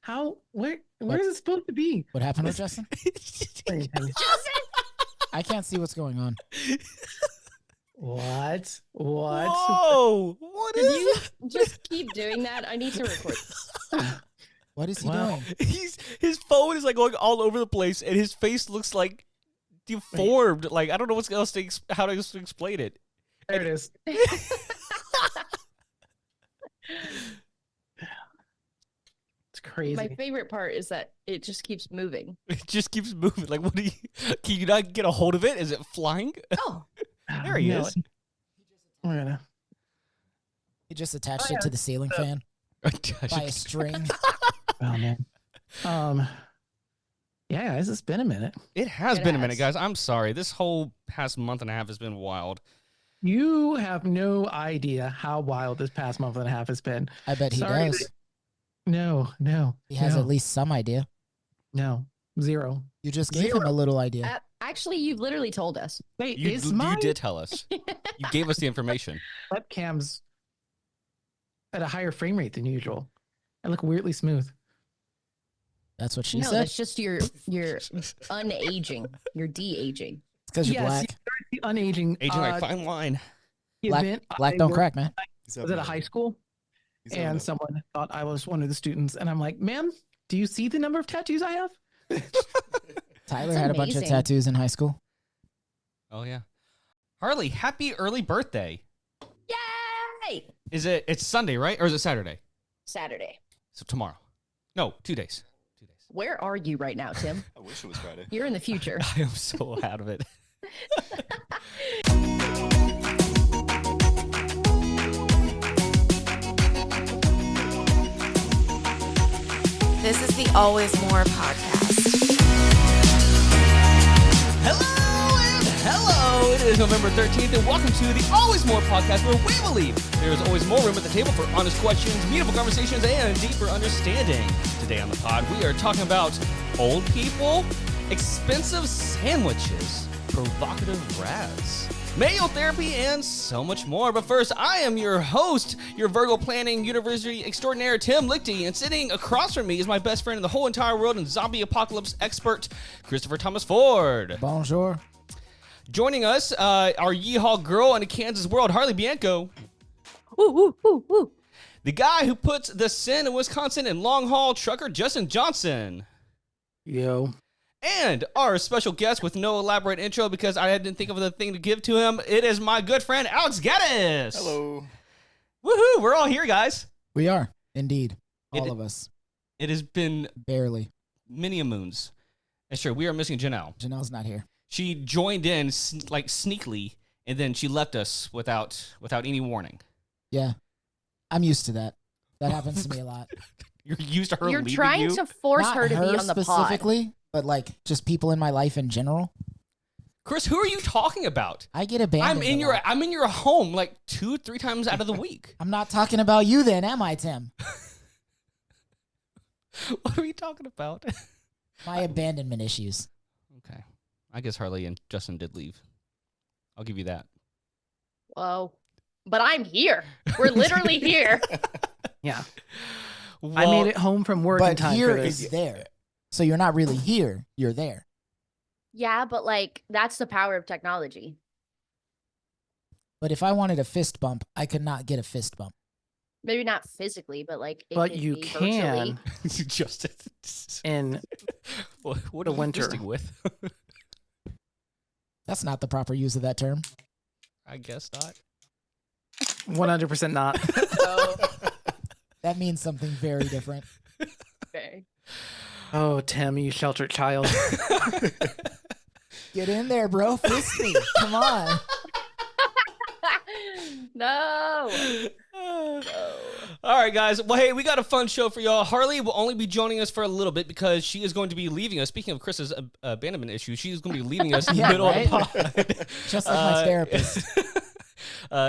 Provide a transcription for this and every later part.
Where is it supposed to be? What happened with Justin? Justin! I can't see what's going on. What? Whoa! What Did is you that? just keep doing that? I need to record this. What is he Wow. doing? His phone is like going all over the place, and his face looks like deformed. Like I don't know what's else to how to explain it. There it is. It's crazy. My favorite part is that it just keeps moving. It just keeps moving. Like what do you? Can you not get a hold of it? Is it flying? Oh, There he is. We're gonna. He just attached it to the ceiling fan by a string. Oh man. Yeah, guys, it's been a minute. It has It been a has. minute, guys. I'm sorry. This whole past month and a half has been wild. You have no idea how wild this past month and a half has been. I bet he Sorry, does. No. He has at least some idea. No. Zero. You just gave him a little idea. actually, you've literally told us. Wait, You, is my you did tell us. You gave us the information. webcams at a higher frame rate than usual? I look weirdly smooth. That's what she No, said. that's just your unaging. You're de-aging. It's because you're black. The unaging. Aging like fine wine. Event Black I don't worked- crack, man. was at a high school, and someone thought I was one of the students, and I'm like, "Ma'am, do you see the number of tattoos I have?" Tyler That's had a bunch of amazing. tattoos in high school. Oh yeah. Harley, happy early birthday. Yay! It's Sunday, right? Or is it Saturday? Saturday. So tomorrow. No, 2 days. 2 days. Where are you right now, Tim? I wish it was Friday. You're in the future. I am so out of it. This is the Always More podcast. Hello. It is November 13th, and welcome to the Always More podcast, where we believe there is always more room at the table for honest questions, meaningful conversations, and deeper understanding. Today on the pod, we are talking about old people, expensive sandwiches, provocative razz, male therapy, and so much more. But first, I am your host, your Virgo planning university extraordinaire, Tim Lichty, and sitting across from me is my best friend in the whole entire world and zombie apocalypse expert, Christopher Thomas Ford. Bonjour. Joining us, our yeehaw girl in the Kansas world, Harley Bianco. Ooh, ooh, ooh, ooh. The guy who puts the sin in Wisconsin and long haul trucker, Justin Johnson. Yo. And our special guest with no elaborate intro because I didn't think of the thing to give to him. It is my good friend, Alex Gaddis. Hello. Woohoo, we're all here, guys. We are, indeed. All of us. It has been Barely. many a moons. And sure, we are missing Janelle. Janelle's not here. She joined in like sneakily, and then she left us without any warning. Yeah. I'm used to that. That happens to me a lot. You're used to her You're leaving trying you? to force Not her to be on the pod. specifically, but like just people in my life in general. Chris, who are you talking about? I get abandoned. I'm in your home like 2-3 times out of the week. I'm not talking about you then, am I, Tim? What are we talking about? My abandonment issues. Okay. I guess Harley and Justin did leave. I'll give you that. Whoa. But I'm here. We're literally here. Yeah. I Well, made it home from work in But time here for this. is there. So you're not really here. You're there. Yeah, but like that's the power of technology. But if I wanted a fist bump, I could not get a fist bump. Maybe not physically, but like it But could you be can virtually. Justin. in What the are you winter. fisting with? That's not the proper use of that term. I guess not. 100% not. So, That means something very different. okay. Oh, Tim, you sheltered child. Get in there, bro. Fist me. Come on. No. All right, guys. Well, hey, we got a fun show for y'all. Harley will only be joining us for a little bit because she is going to be leaving us. Speaking of Chris's abandonment issue, she's going to be leaving us in the Yeah, middle of the pod. Just like my therapist.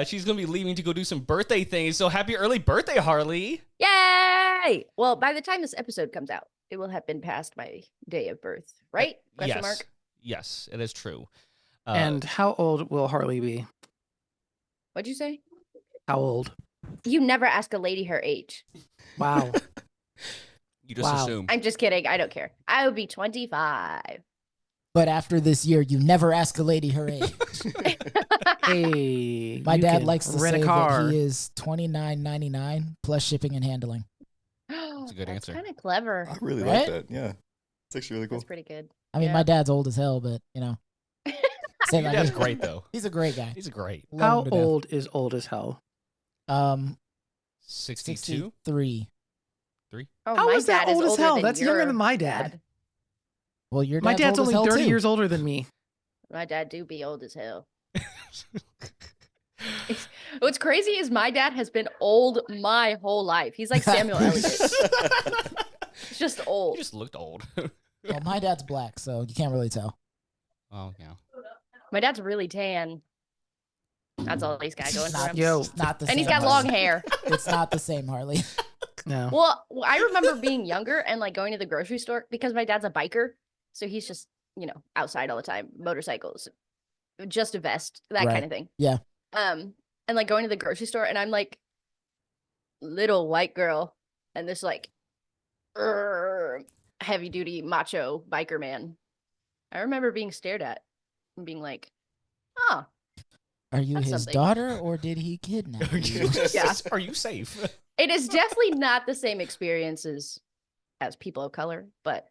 She's going to be leaving to go do some birthday things. So happy early birthday, Harley. Yay! Well, by the time this episode comes out, it will have been past my day of birth, right? Question yes. mark. Yes, it is true. And how old will Harley be? What'd you say? How old? You never ask a lady her age. Wow. You just assume. I'm just kidding. I don't care. I would be 25. But after this year, you never ask a lady her age. Hey, My you dad can likes to rent say a car. that he is $29.99 plus shipping and handling. That's a good answer. Kind of clever. I really Right? like that. Yeah. It's actually really cool. That's pretty good. I mean, Yeah. my dad's old as hell, but say Your that dad's he's- great, though. He's a great guy. He's great. Love How him to death. old is old as hell? 62? 63. Oh, How my is that dad old as older hell? than That's younger your than my dad. Well, your My dad's old as only hell, 30 too. years older than me. My dad do be old as hell. What's crazy is my dad has been old my whole life. He's like Samuel Elliott. He's just You old. just looked old. Well, my dad's black, so you can't really tell. Oh, yeah. My dad's really tan. That's all he's got going for him. Yo. It's not the same. And he's got Harley. long hair. It's not the same, Harley. No. Well, I remember being younger and like going to the grocery store because my dad's a biker. So he's just, outside all the time, motorcycles, just a vest, that Right. kind of thing. Yeah. And like going to the grocery store and I'm like little white girl and this like heavy duty macho biker man. I remember being stared at and being like, oh, Are you That's his something. daughter or did he kidnap you? Yeah. Are you safe? it is definitely not the same experiences as people of color, but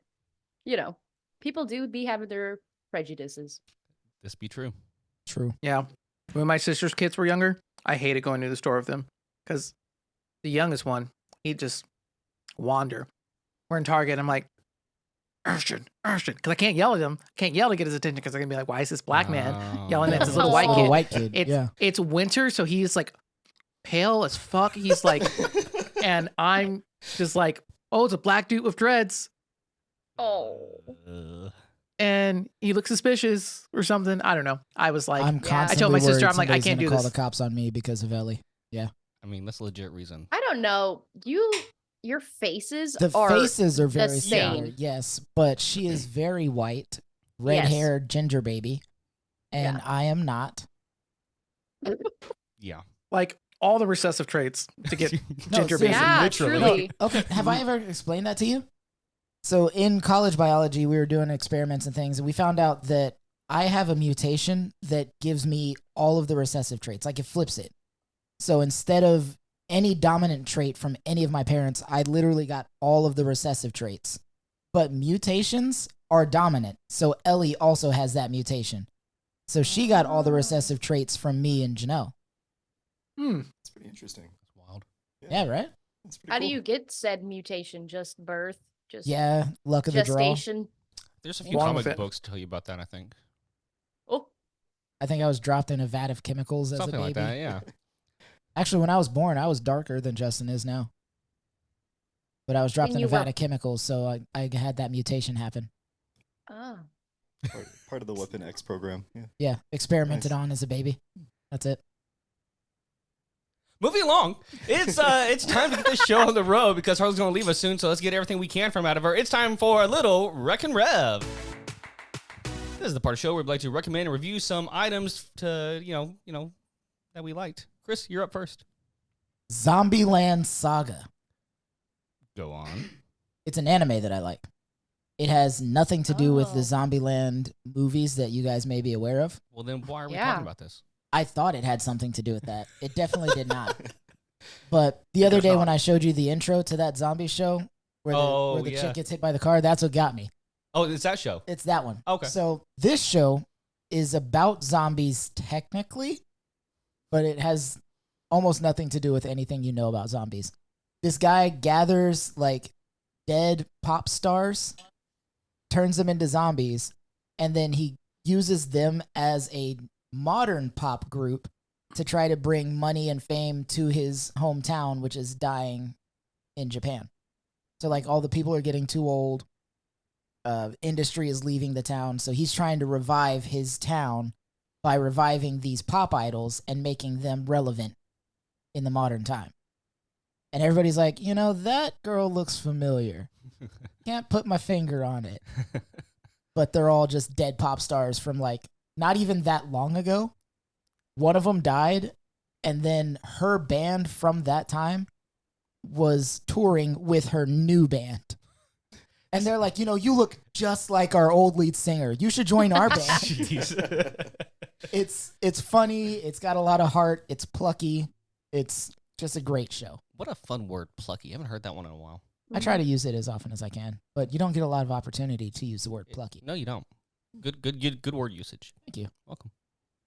people do be having their prejudices. This be true. True. Yeah. When my sister's kids were younger, I hated going to the store with them because the youngest one, he'd just wander. We're in Target. I'm like, Urshan, because I can't yell at him. Can't yell to get his attention because they're gonna be like, "Why is this black man yelling at this little white Little kid?" white kid. It's yeah. it's winter, so he's like pale as fuck. He's like, and I'm just like, "Oh, it's a black dude with dreads," Oh, and he looks suspicious or something. I don't know. I was like, I'm yeah. constantly I told my sister, worried I'm like, I somebody's can't gonna do call this. the cops on me because of Ellie. I mean, that's a legit reason. I don't know. Your faces The are faces are very same. similar, yes, but she is very white, red-haired ginger baby, and Yeah. I am not. Yeah. like all the recessive traits to get No, ginger seriously. baby. Yeah, literally. truly. Okay, have I ever explained that to you? So in college biology, we were doing experiments and things, and we found out that I have a mutation that gives me all of the recessive traits. Like it flips it. So instead of any dominant trait from any of my parents, I literally got all of the recessive traits. But mutations are dominant. So Ellie also has that mutation. So she got all the recessive traits from me and Janelle. It's pretty interesting. That's wild. Yeah, right? That's pretty How do cool. you get said mutation? Just birth? Just Yeah, luck of the draw. gestation? There's a few Wrong comic fit. books to tell you about that, I think. Oh, I think I was dropped in a vat of chemicals as Something a like baby. that, yeah. Actually, when I was born, I was darker than Justin is now. But I was dropped When in a you vat were- of chemicals, so I had that mutation happen. oh. Part of the Weapon X program. Yeah. Yeah, experimented Nice. on as a baby. That's it. Moving along, it's time to get this show on the road because Harley's going to leave us soon. So let's get everything we can from out of her. It's time for a little Rec and Rev. This is the part of the show where we'd like to recommend and review some items to that we liked. Chris, you're up first. Zombieland Saga. Go on. It's an anime that I like. It has nothing to do with the Oh. Zombieland movies that you guys may be aware of. Well, then why are we Yeah. talking about this? I thought it had something to do with that. It definitely did not. But the other does day not. when I showed you the intro to that zombie show where the yeah. chick gets hit by the car, that's what got me. Oh, it's that show. It's that one. Okay. So this show is about zombies technically, but it has almost nothing to do with anything you know about zombies. This guy gathers like dead pop stars, turns them into zombies, and then he uses them as a modern pop group to try to bring money and fame to his hometown, which is dying in Japan. So like all the people are getting too old. Industry is leaving the town, so he's trying to revive his town by reviving these pop idols and making them relevant in the modern time. And everybody's like, that girl looks familiar. Can't put my finger on it. But they're all just dead pop stars from like not even that long ago. One of them died, and then her band from that time was touring with her new band. And they're like, you look just like our old lead singer. You should join our band. Jeez. It's funny. It's got a lot of heart. It's plucky. It's just a great show. What a fun word, plucky. I haven't heard that one in a while. I try to use it as often as I can, but you don't get a lot of opportunity to use the word plucky. No, you don't. Good word usage. Thank you. Welcome.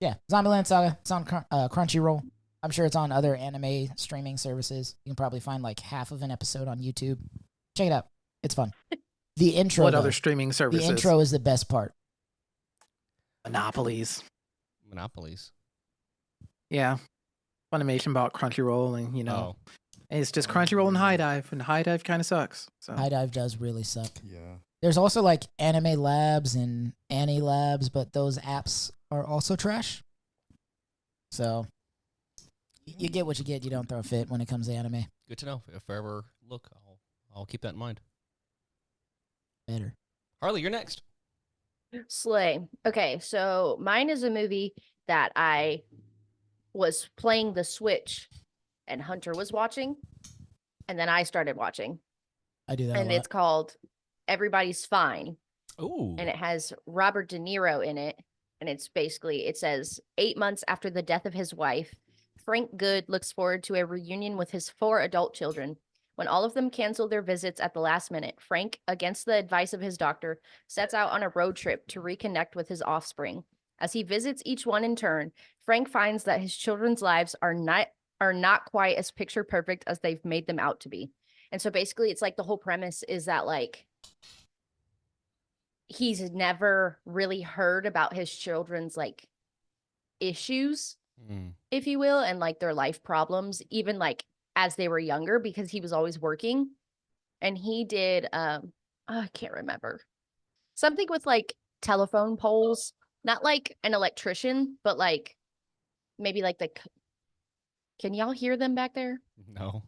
Yeah, Zombieland Saga. It's on Crunchyroll. I'm sure it's on other anime streaming services. You can probably find like half of an episode on YouTube. Check it out. It's fun. The intro. What though, other streaming services? The intro is the best part. Monopolies. Monopolies. Yeah. Funimation bought Crunchyroll, and Oh. it's just Crunchyroll and High Dive, and High Dive kind of sucks. So High Dive does really suck. Yeah. There's also like Anime Labs and Annie Labs, but those apps are also trash. So you get what you get. You don't throw a fit when it comes to anime. Good to know. If I ever look, I'll keep that in mind. Better. Harley, you're next. Slay. Okay, so mine is a movie that I was playing the Switch and Hunter was watching, and then I started watching. I do that And a lot. it's called Everybody's Fine. Ooh. And it has Robert De Niro in it. And it's basically, it says 8 months after the death of his wife, Frank Good looks forward to a reunion with his 4 adult children. When all of them cancel their visits at the last minute, Frank, against the advice of his doctor, sets out on a road trip to reconnect with his offspring. As he visits each one in turn, Frank finds that his children's lives are not quite as picture perfect as they've made them out to be. And so basically it's like the whole premise is that like he's never really heard about his children's like issues, if you will, and like their life problems, even like as they were younger, because he was always working. And he did I can't remember. Something with like telephone poles, not like an electrician, but like maybe like can y'all hear them back there? No.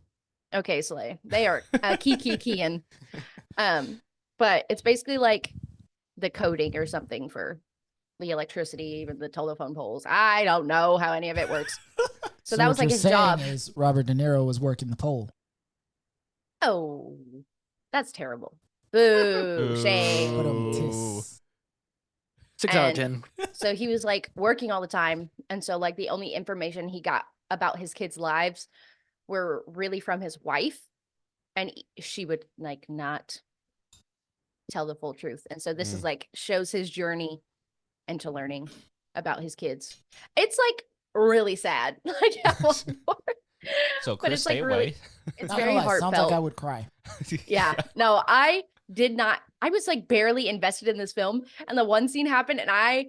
Okay, Slay. They are keying. But it's basically like the coding or something for the electricity, even the telephone poles. I don't know how any of it works. So that what was like you're his job. saying is Robert De Niro was working the pole. Oh, that's terrible. Boo, shame. But Ooh. 6 out of And- 10. So he was like working all the time. And so like the only information he got about his kids' lives were really from his wife. And she would like not tell the full truth. And so this is like shows his journey into learning about his kids. It's like really sad. Like at one point. So But Chris, it's like stay really, away. it's Not very gonna lie, heartfelt. sounds like I would cry. Yeah. No, I did not. I was like barely invested in this film. And the one scene happened and I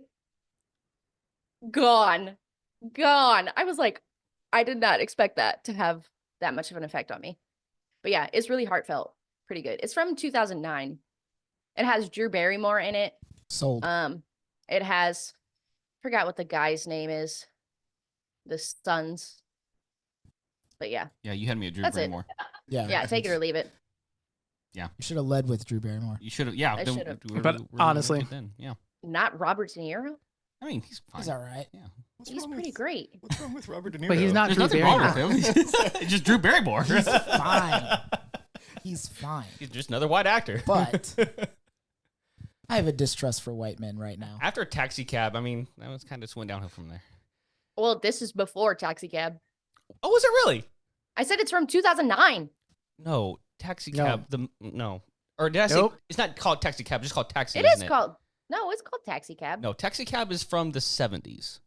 gone. I was like, I did not expect that to have that much of an effect on me. But yeah, it's really heartfelt. Pretty good. It's from 2009. It has Drew Barrymore in it. Sold. It has, forgot what the guy's name is. The sons. But yeah. Yeah, you had me at Drew That's it. Barrymore. Yeah, take it or leave it. You should have led with Drew Barrymore. You should have. Yeah. I then should've. But honestly- then yeah. Not Robert De Niro. I mean, he's fine. He's all right. Yeah. What's He's wrong pretty with, great. What's wrong with Robert De Niro? But he's not There's Drew nothing Barrymore. wrong with him. It's just Drew Barrymore. He's fine. He's fine. He's just another white actor. But I have a distrust for white men right now. After Taxi Cab, I mean, that was kind of just went downhill from there. Well, this is before Taxi Cab. Oh, was it really? I said it's from 2009. No, Taxi No. Cab. No, or did I say Nope. it's not called Taxi Cab? Just called Taxi. It isn't is called. No, it's called Taxi Cab. No, Taxi Cab is from the 70s.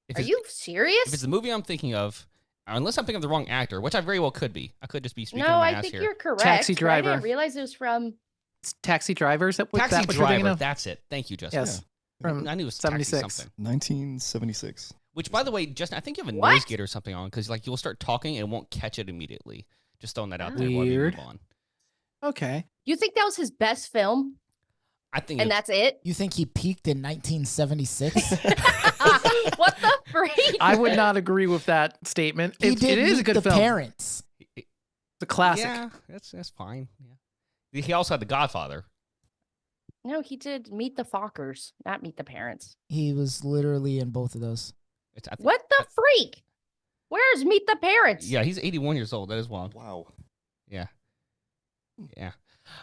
If Are it's- you If serious? it's the movie I'm thinking of, unless I'm thinking of the wrong actor, which I very well could be. I could just be speaking No, my I ass think here. you're correct. Taxi but I Driver. didn't realize it was from. It's Taxi Drivers. That, Taxi that what you're thinking Driver. of? That's it. Thank you, Justin. Yes. From I knew it was 76. Taxi something. 1976. Which, by the way, Justin, I think you have a What? noise gate or something on because like you'll start talking and it won't catch it immediately. Just throwing that out there while we Weird. move on. Okay. You think that was his best film, I think and that's it? You think he peaked in 1976? What the freak? I would not agree with that statement. He It did is a Meet good the film. Parents. It's a classic. Yeah, that's fine. Yeah. He also had The Godfather. No, he did Meet the Fockers, not Meet the Parents. He was literally in both of those. It's, I think- What the freak? Where's Meet the Parents? Yeah, he's 81 years old. That is wild. Wow. Yeah. Yeah.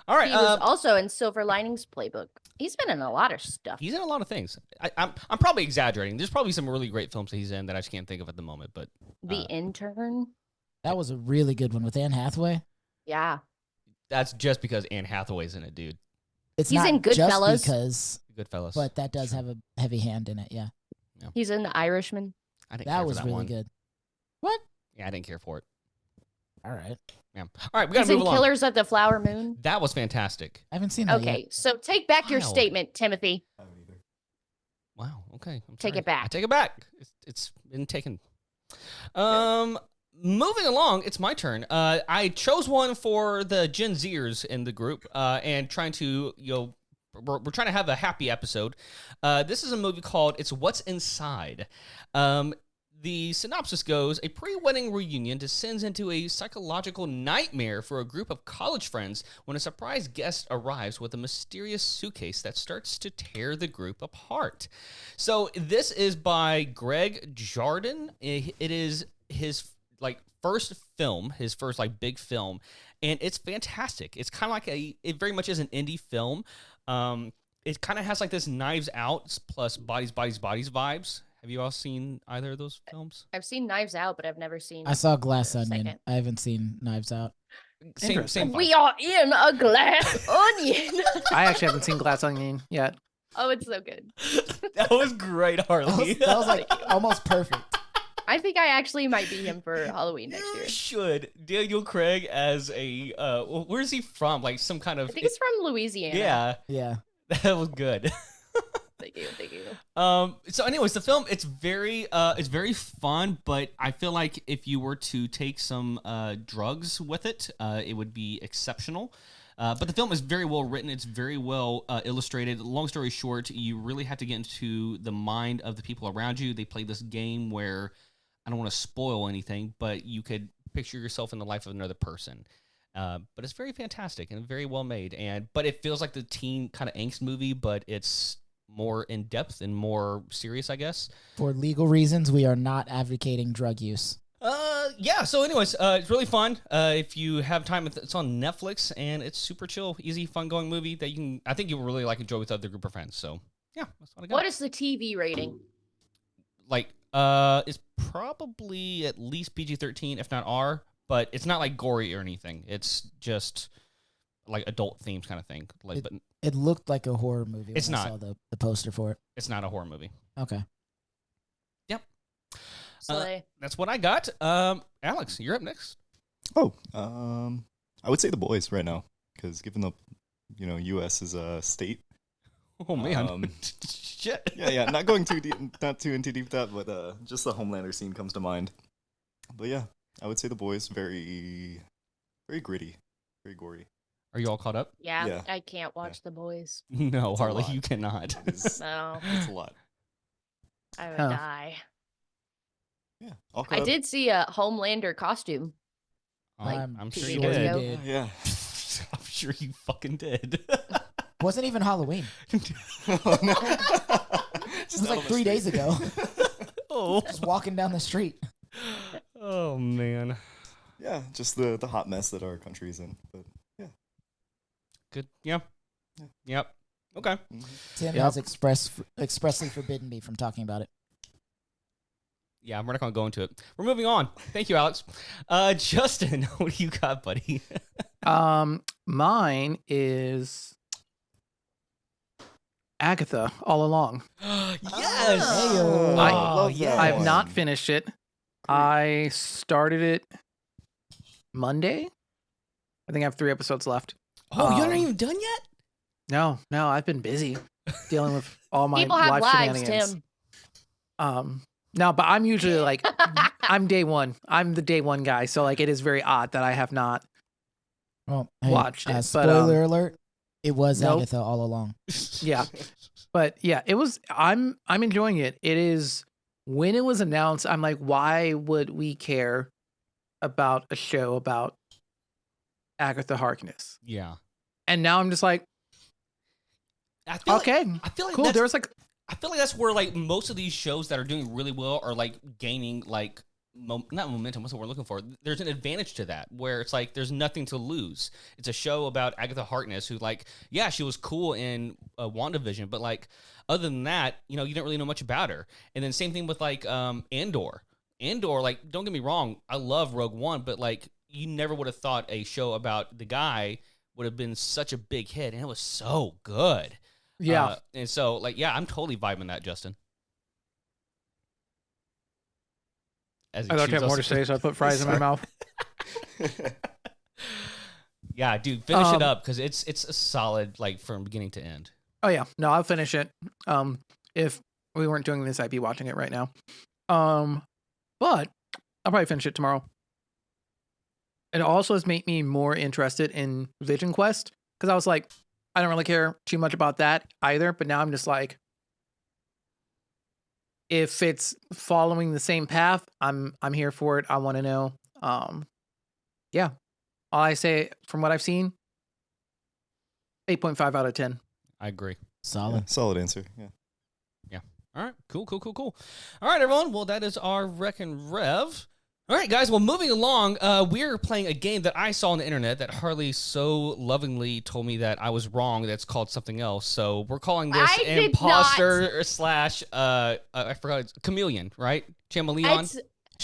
All right. He was also in Silver Linings Playbook. He's been in a lot of stuff. He's in a lot of things. I'm probably exaggerating. There's probably some really great films that he's in that I just can't think of at the moment. But The Intern. That was a really good one with Anne Hathaway. Yeah. that's just because Anne Hathaway's in it, dude. It's He's not in just Goodfellas. because, Goodfellas. but that does have a heavy hand in it. Yeah, He's in The Irishman. I didn't that care was for that really one. good. What? Yeah, I didn't care for it. All right, Yeah. All right, we gotta He's in move along. Killers of the Flower Moon. That was fantastic. I haven't seen that Okay, yet. so take back your Wild. statement, Timothy. Wow. Okay. I'm Take sorry. it back. I take it back. It's been taken. Moving along, it's my turn. I chose one for the Gen Zers in the group, and trying to we're trying to have a happy episode. This is a movie called It's What's Inside. The synopsis goes, a pre-wedding reunion descends into a psychological nightmare for a group of college friends when a surprise guest arrives with a mysterious suitcase that starts to tear the group apart. So this is by Greg Jardin. It is his first film, his first big film, and it's fantastic. It's kind of like it very much is an indie film. It kind of has this Knives Out plus Bodies vibes. Have you all seen either of those films? I've seen Knives Out, but I've never seen. I saw Glass the Onion. second. I haven't seen Knives Out. Same vibe. We are in a glass onion. I actually haven't seen Glass Onion yet. Oh, it's so good. That was great, Harley. That was almost perfect. I think I actually might be him for Halloween next You year. should. Daniel Craig as a where's he from? Some kind of I think it's from Louisiana. yeah. Yeah. That was good. Thank you. So anyways, the film it's very fun, but I feel like if you were to take some drugs with it, it would be exceptional. But the film is very well written. It's very well illustrated. Long story short, you really have to get into the mind of the people around you. They play this game where I don't want to spoil anything, but you could picture yourself in the life of another person. But it's very fantastic and very well made. But it feels like the teen kind of angst movie, but it's more in depth and more serious, I guess. For legal reasons, we are not advocating drug use. Yeah. So, anyways, it's really fun. If you have time, it's on Netflix, and it's super chill, easy, fun-going movie that I think you'll really enjoy with other group of friends. So, yeah, that's what I got. What is the TV rating? It's probably at least PG-13, if not R, but it's not gory or anything. It's just adult themes kind of thing. But It looked like a horror movie when It's I not. saw the poster for it. it's not a horror movie. Okay. Yep. Slay. That's what I got. Alex, you're up next. Oh, I would say The Boys right now, because given the, U.S. is a state. Oh man. Shit. Yeah. Not going too deep, not too into deep that, but just the Homelander scene comes to mind. But yeah, I would say The Boys very, very gritty, very gory. Are you all caught up? Yeah, Yeah. I can't watch The Boys. No, It's a Harley, lot. you cannot. It's No, a lot. I would Huh. die. Yeah. All I caught up. did see a Homelander costume. I'm sure you sure did. you did. Yeah. I'm sure you fucking did. Wasn't even Halloween. Oh, no. It was like 3 days ago. Oh. Just walking down the street. Oh man. Yeah, just the hot mess that our country is in. But yeah. Good. Yeah. Yeah. Yep. Okay. Mhm. Tim Yep. has expressly forbidden me from talking about it. Yeah, we're not gonna go into it. We're moving on. Thank you, Alex. Justin, what do you got, buddy? Mine is Agatha all along. Yes. Heyo. I- love yeah. that I have one. not finished it. I started it Monday. I think I have 3 episodes left. Oh, you aren't Um, even done yet? No, I've been busy dealing with all my People have life lives, shenanigans. Tim. No, but I'm usually I'm day one. I'm the day one guy, so it is very odd that I have not. Well, hey, Watched it, but, spoiler alert. It was nope. Agatha all along. Yeah. But yeah, it was. I'm enjoying it. It is. When it was announced, I'm like, why would we care about a show about Agatha Harkness? Yeah. And now I'm just like, I feel okay, I feel like cool. that's, There was I feel like that's where most of these shows that are doing really well are gaining not momentum, what's the word we're looking for? There's an advantage to that where it's like there's nothing to lose. It's a show about Agatha Harkness who, like, yeah, she was cool in WandaVision, but like other than that, you know, you don't really know much about her. And then same thing with like Andor. Andor, like, don't get me wrong, I love Rogue One, but like you never would have thought a show about the guy would have been such a big hit, and it was so good. Yeah. And so like, yeah, I'm totally vibing that, Justin. As he I thought you chews had more on to some- say, so I put fries in my mouth. Yeah, dude, finish it up because it's a solid, like, from beginning to end. Oh yeah, no, I'll finish it. If we weren't doing this, I'd be watching it right now. But I'll probably finish it tomorrow. It also has made me more interested in Vision Quest because I was like, I don't really care too much about that either. But now I'm just like, if it's following the same path, I'm here for it. I want to know. Yeah. All I say from what I've seen, 8.5 out of 10. I agree. Solid. Yeah, solid answer. Yeah. All right, cool. All right, everyone. Well, that is our Rec and Rev. All right, guys. Well, moving along, we're playing a game that I saw on the internet that Harley so lovingly told me that I was wrong. That's called something else. So we're calling this I did Imposter slash I forgot, it's Chameleon, right? Chameleon. It's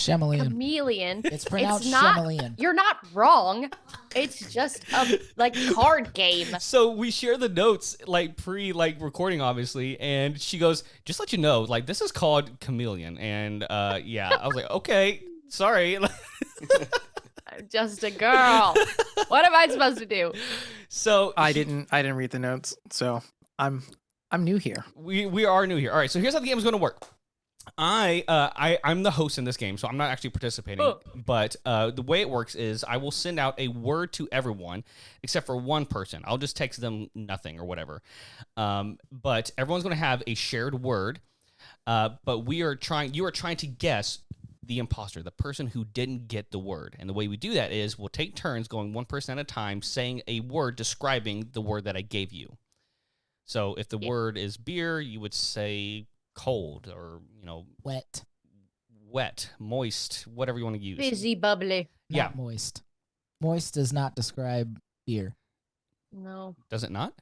Chameleon. chameleon. It's pronounced not- chameleon. You're not wrong. It's just a like card game. So we share the notes like recording, obviously, and she goes, "Just let you know, like this is called Chameleon." And yeah, I was like, "Okay, sorry." I'm just a girl. What am I supposed to do? So I didn't read the notes, so I'm new here. we are new here. All right, so here's how the game is going to work. I'm the host in this game, so I'm not actually participating. Oh. But the way it works is I will send out a word to everyone except for one person. I'll just text them nothing or whatever. But everyone's going to have a shared word. But you are trying to guess the imposter, the person who didn't get the word. And the way we do that is we'll take turns going one person at a time saying a word describing the word that I gave you. So if the word is beer, you would say cold or, wet, moist, whatever you want to use. Busy, bubbly. Not Yeah. moist. Moist does not describe beer. No. Does it not?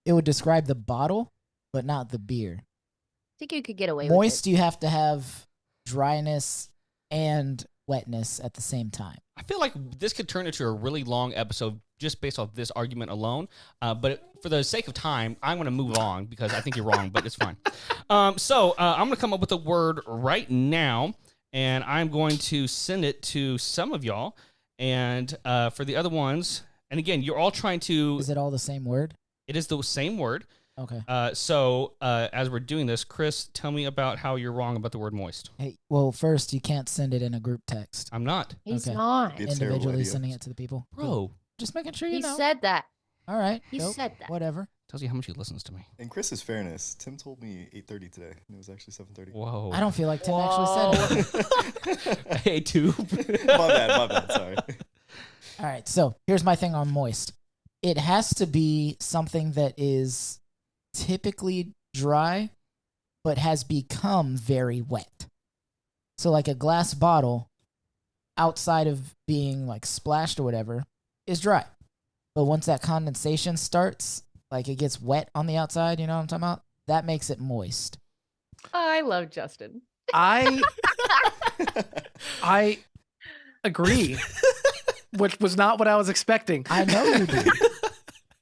It would describe the bottle, but not the beer. I think you could get away Moist, with you have to have dryness and wetness at the same time. I feel like this could turn into a really long episode just based off this argument alone. But for the sake of time, I'm going to move on because I think you're wrong, but it's fine. So I'm going to come up with a word right now, and I'm going to send it to some of y'all. And for the other ones, and again, you're all trying to... Is it all the same word? It is the same word. Okay. So as we're doing this, Chris, tell me about how you're wrong about the word moist. Hey, well, first, you can't send it in a group text. I'm not. it. He's Okay. not. It's terrible Individually idea. sending it to the people. Cool. Bro, Just making sure you He know. said that. All right. He Nope. said that. Whatever. tells you how much he listens to me. In Chris's fairness, Tim told me 8:30 today, and it was actually 7:30. Whoa. I don't feel like Tim actually said it. Hey, tube. My bad, sorry. All right. So here's my thing on moist. It has to be something that is typically dry, but has become very wet. So like a glass bottle, outside of being like splashed or whatever, is dry. But once that condensation starts, like it gets wet on the outside, you know what I'm talking about? That makes it moist. I love Justin. I agree, which was not what I was expecting. I know you do.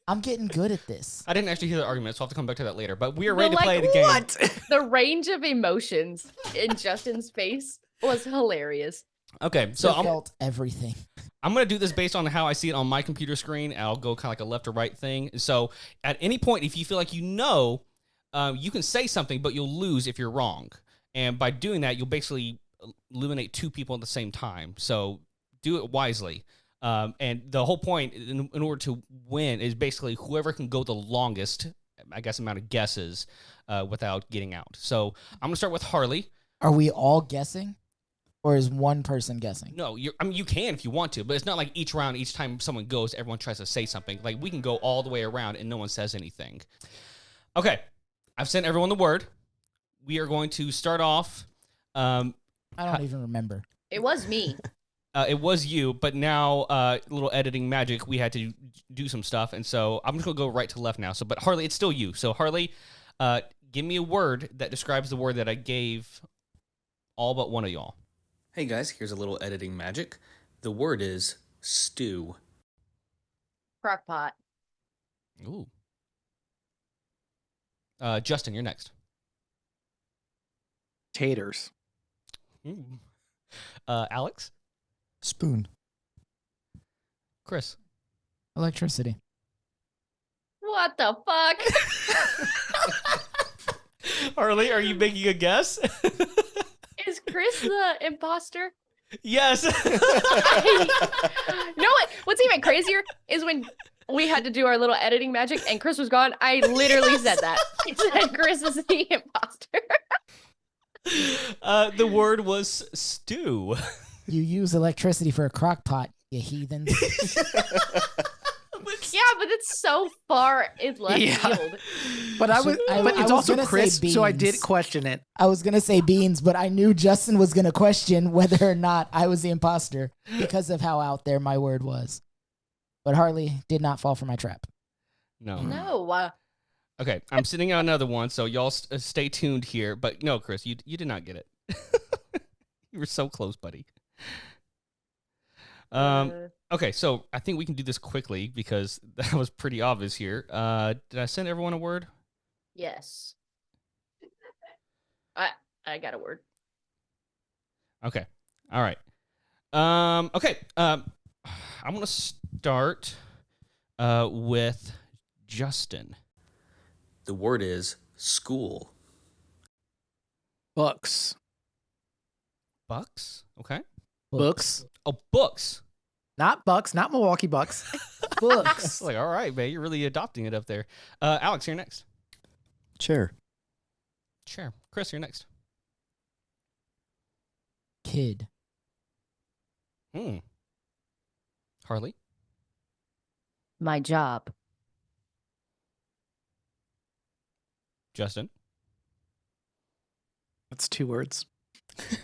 I'm getting good at this. I didn't actually hear the argument, so I'll have to come back to that later. But we are But, ready to play the game. What? The range of emotions in Justin's face was hilarious. Okay, so I felt everything. I'm going to do this based on how I see it on my computer screen. I'll go kind of like a left or right thing. So at any point, if you feel like you can say something, but you'll lose if you're wrong. And by doing that, you'll basically eliminate two people at the same time. So do it wisely. And the whole point in order to win is basically whoever can go the longest, I guess, amount of guesses without getting out. So I'm going to start with Harley. Are we all guessing? Or is one person guessing? No, you can if you want to, but it's not like each round, each time someone goes, everyone tries to say something. Like, we can go all the way around and no one says anything. Okay, I've sent everyone the word. We are going to start off. I don't even remember. It was me. It was you, but now, little editing magic, we had to do some stuff, and so I'm just gonna go right to left now. So, but Harley, it's still you. So, Harley, give me a word that describes the word that I gave all but one of y'all. Hey guys, here's a little editing magic. The word is stew. Crockpot. Ooh. Justin, you're next. Taters. Ooh. Alex, Spoon. Chris. Electricity. What the fuck? Harley, are you making a guess? Is Chris the imposter? Yes. No, what's even crazier is when we had to do our little editing magic and Chris was gone. I literally said that. I said Chris is the imposter. The word was stew. You use electricity for a crock pot, you heathens. Yeah, but it's so far in left Yeah. field. But I was it's also gonna say Chris, so I did beans. question it. I was going to say beans, but I knew Justin was going to question whether or not I was the imposter because of how out there my word was. But Harley did not fall for my trap. No. No. Okay, I'm sending out another one, so y'all stay tuned here. But no, Chris, you did not get it. You were so close, buddy. Okay, so I think we can do this quickly because that was pretty obvious here. Did I send everyone a word? Yes. I got a word. Okay. All right. Okay. I'm gonna start with Justin. The word is school. Books. Bucks. Okay. Books. Oh, books. Not Bucks, not Milwaukee Bucks. Books. Like, all right, man, you're really adopting it up there. Alex, you're next. Chair. Sure. Chris, you're next. Kid. Harley. My job. Justin. That's 2 words.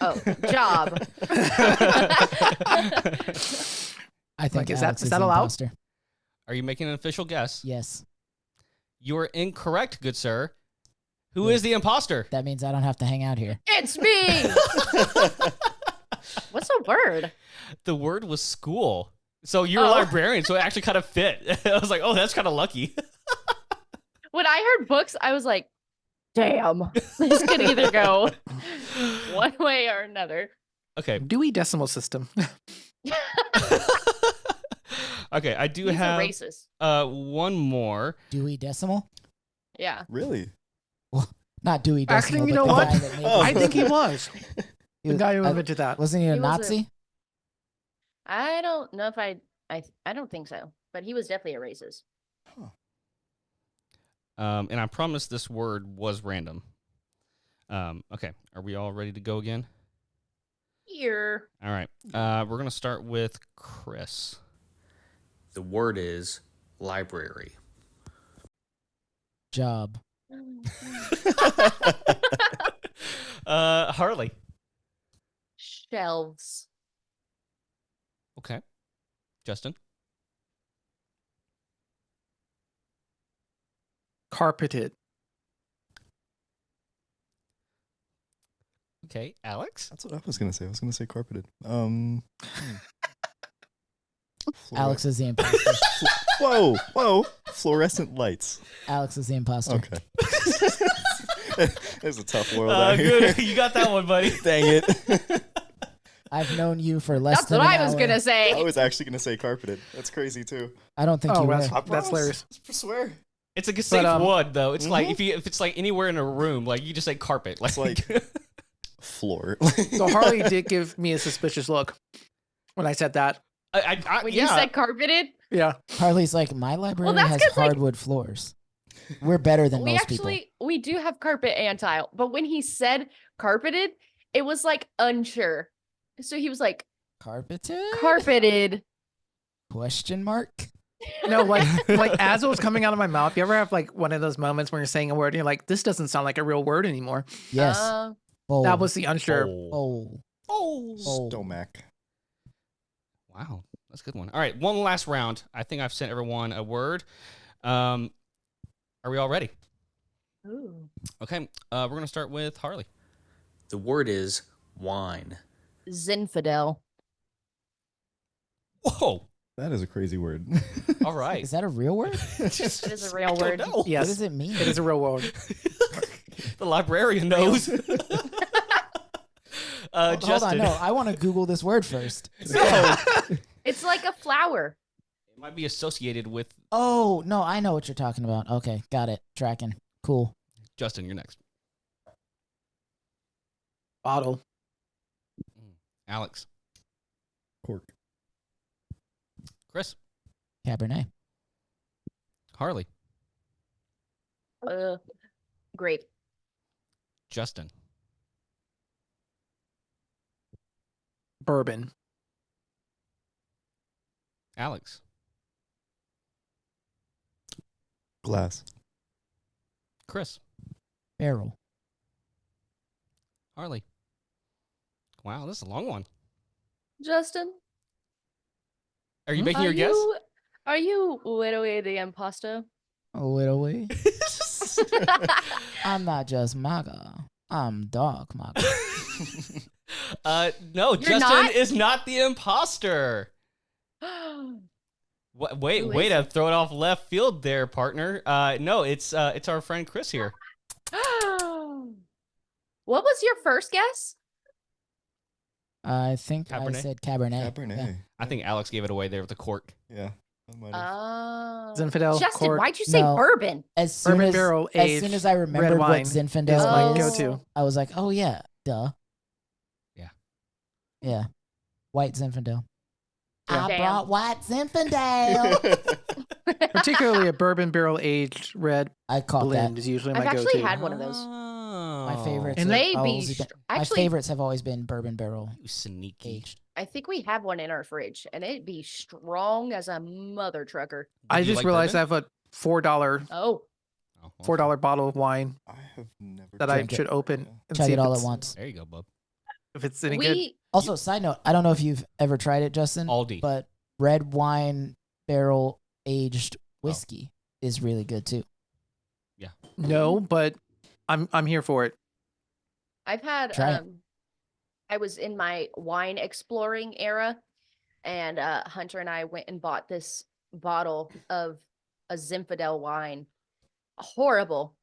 Oh, job. I think Like, is Alex that the allowed? imposter. Are you making an official guess? Yes. You are incorrect, good sir. Who is the imposter? That means I don't have to hang out here. It's me. What's the word? The word was school. So you're a Oh. librarian, so it actually kind of fit. I was like, oh, that's kind of lucky. When I heard books, I was like, damn, this could either go one way or another. Okay. Dewey Decimal System. Okay, I do He's have a racist. one more. Dewey Decimal? Yeah. Really? Not Dewey Actually, Decimal. you but know the what? guy that made Oh. it. I think he was. He The was- guy who I- invented that. Wasn't he a He was a- Nazi? I don't know if I don't think so, but he was definitely a racist. And I promise this word was random. Okay, are we all ready to go again? Here. All right. We're gonna start with Chris. The word is library. Job. Harley. Shelves. Okay. Justin. Carpeted. Okay. Alex. That's what I was gonna say. I was gonna say carpeted. Alex is the imposter. Whoa! Fluorescent lights. Alex is the imposter. Okay. There's a tough world out here. Good. You got that one, buddy. Dang it. I've known you for less That's than what an I was hour. gonna I say. was actually gonna say carpeted. That's crazy too. I don't think Oh, you were. that's I That's hilarious. I swear. It's like a safe um, one, though. It's like if it's like anywhere in a room, like you just say carpet. It's like floor. So Harley did give me a suspicious look when I said that. When you said carpeted, Yeah. Harley's like, my library that's has 'cause, like- hardwood floors. We're better than we most actually people. we do have carpet and tile, but when he said carpeted, it was like unsure. So he was like Carpeted? carpeted. Question mark? No, like as it was coming out of my mouth, you ever have like one of those moments when you're saying a word and you're like, this doesn't sound like a real word anymore. Yes. Uh, Bowl. That was the unsure. Bowl. Oh. Stomach. Wow, that's a good one. All right, one last round. I think I've sent everyone a word. Are we all ready? Ooh. Okay, we're going to start with Harley. The word is wine. Zinfidel. Whoa. That is a crazy word. All right. Is that a real word? It is a real I don't word. know. Yes, What does it mean? it is a real word. The librarian knows. Hold Justin. on, no. I want to Google this word first. No. It's like a flower. It might be associated with Oh, no, I know what you're talking about. Okay, got it. Tracking. Cool. Justin. You're next. Bottle. Alex. Cork. Chris. Cabernet. Harley. Grape. Justin. Bourbon. Alex. Glass. Chris. Barrel. Harley. Wow, this is a long one. Justin. Are you Hmm? making your guess? Are you Widowy the Imposter? A little way. I'm not just MAGA. I'm Dog MAGA. No, You're Justin not? is not the imposter. Wait, Who way is to throw it off left field there, partner. No, it's our friend Chris here. What was your first guess? I think I Cabernet? said Cabernet. Cabernet. Yeah. I think Alex gave it away there with the cork. Yeah. I might have. Oh. Zinfandel, Justin, cork. why'd you say No. bourbon? As soon Bourbon as, barrel as aged soon as I remembered what wine Zinfandel is my is, go-to. I was like, oh yeah, duh. Yeah. Yeah. White Zinfandel. Yeah. I Damn. brought white Zinfandel. Particularly a bourbon barrel aged red I caught blend that. is usually I've my actually go-to. had one of those. My favorites. And have they be always str- been- my actually- favorites have always been bourbon barrel You sneaky. aged. I think we have one in our fridge, and it'd be strong as a mother trucker. I Do you just like realized bourbon? I have a $4 Oh, Oh, well, $4 bottle of wine I have never. that I Drink it. should open and Chug see it if all at it's, once. There you go, bub. if it's any good. we Also, side note, I don't know if you've ever tried it, Justin, Aldi. but red wine barrel aged whiskey is really good too. No, but I'm here for it. I've had Try it. I was in my wine exploring era, and Hunter and I went and bought this bottle of a Zinfandel wine. Horrible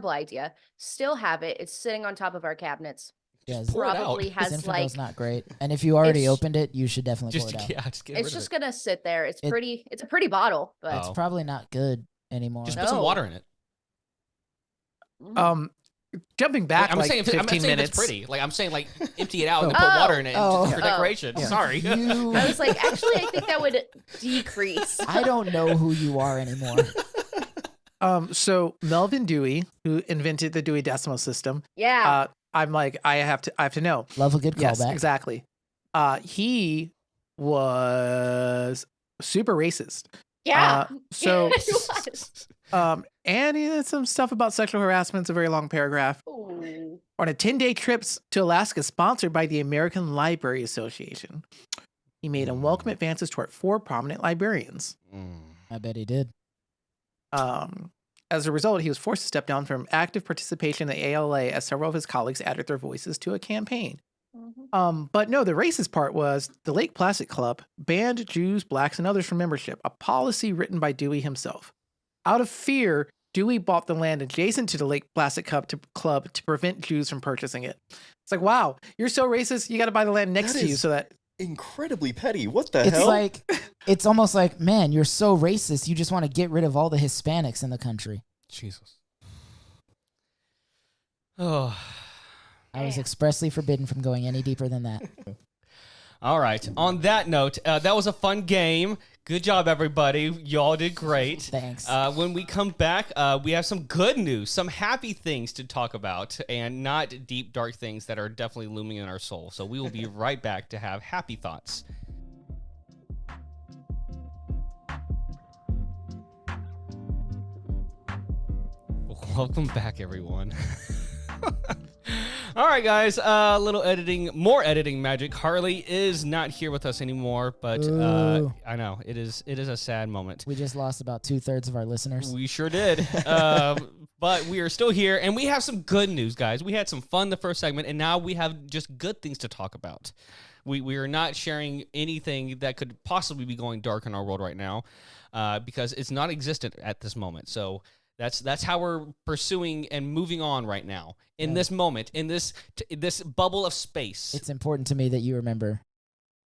idea. Still have it. It's sitting on top of our cabinets. Yeah, Pour it out. Probably has Zinfandel's like not great, and if you already It's- opened it, you should definitely pour Just it out. yeah, just get it's rid just of it. gonna sit there. It's It- pretty. It's a pretty bottle, but Oh. It's probably not good anymore. Just put some No. water in it. Jumping back I'm like saying, 15 I'm not saying minutes. it's pretty. Like I'm saying, like empty it out and Oh. then put water in it Oh. just for Oh. decoration. Yeah. Sorry. You- I was like, actually, I think that would decrease. I don't know who you are anymore. So Melvin Dewey, who invented the Dewey Decimal System, Yeah. I'm like, I have to know. Love a good Yes, callback. exactly. He was super racist. yeah. So, It was. and he had some stuff about sexual harassment. It's a very long paragraph. Ooh. On a 10-day trip to Alaska sponsored by the American Library Association, he made unwelcome advances toward 4 prominent librarians. I bet he did. As a result, he was forced to step down from active participation in the ALA as several of his colleagues added their voices to a campaign. Mhm. But no, the racist part was the Lake Placid Club banned Jews, blacks, and others from membership, a policy written by Dewey himself. Out of fear, Dewey bought the land adjacent to the Lake Placid Club to prevent Jews from purchasing it. It's like, wow, you're so racist, you got to buy the land next That to you is so that Incredibly petty. What the It's hell? like, it's almost like, man, you're so racist. You just want to get rid of all the Hispanics in the country. Jesus. Oh. I was Damn. expressly forbidden from going any deeper than that. All right. On that note, that was a fun game. Good job, everybody. Y'all did great. Thanks. When we come back, we have some good news, some happy things to talk about, and not deep, dark things that are definitely looming in our soul. So we will be right back to have happy thoughts. Welcome back, everyone. All right, guys. More editing magic. Harley is not here with us anymore, but Ooh. I know it is a sad moment. We just lost about 2/3 of our listeners. We sure did. But we are still here, and we have some good news, guys. We had some fun the first segment, and now we have just good things to talk about. We are not sharing anything that could possibly be going dark in our world right now, because it's not existent at this moment. So that's how we're pursuing and moving on right now in this moment, in this bubble of space. It's important to me that you remember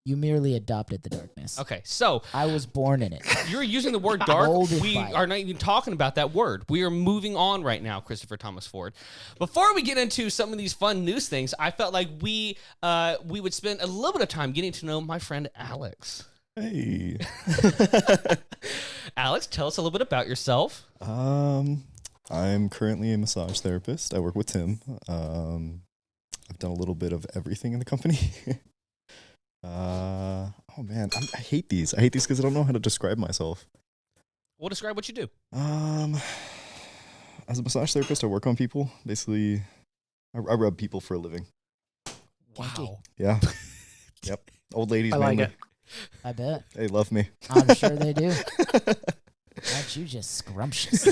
you merely adopted the darkness. Okay, so I was born in it. you're using the word dark. Molded We by it. are not even talking about that word. We are moving on right now, Christopher Thomas Ford. Before we get into some of these fun news things, I felt like we would spend a little bit of time getting to know my friend Alex. Hey. Alex, tell us a little bit about yourself. I'm currently a massage therapist. I work with Tim. I've done a little bit of everything in the company. Oh man, I hate these. I hate these because I don't know how to describe myself. We'll describe what you do. As a massage therapist, I work on people. Basically, I rub people for a living. Kinky. Yeah. Yep. Old ladies, I like mainly. it. I bet. They love me. I'm sure they do. Aren't you just scrumptious?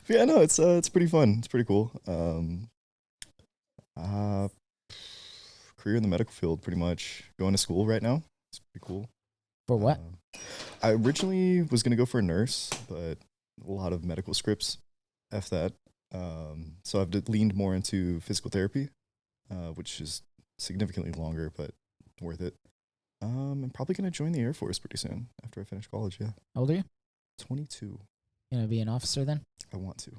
Yeah, no, it's pretty fun. It's pretty cool. Career in the medical field, pretty much. Going to school right now. It's pretty cool. For what? I originally was gonna go for a nurse, but a lot of medical scripts, F that. So I've leaned more into physical therapy, which is significantly longer, but worth it. I'm probably gonna join the Air Force pretty soon after I finish college. Yeah, How old are you? 22. You gonna be an officer then? I want to.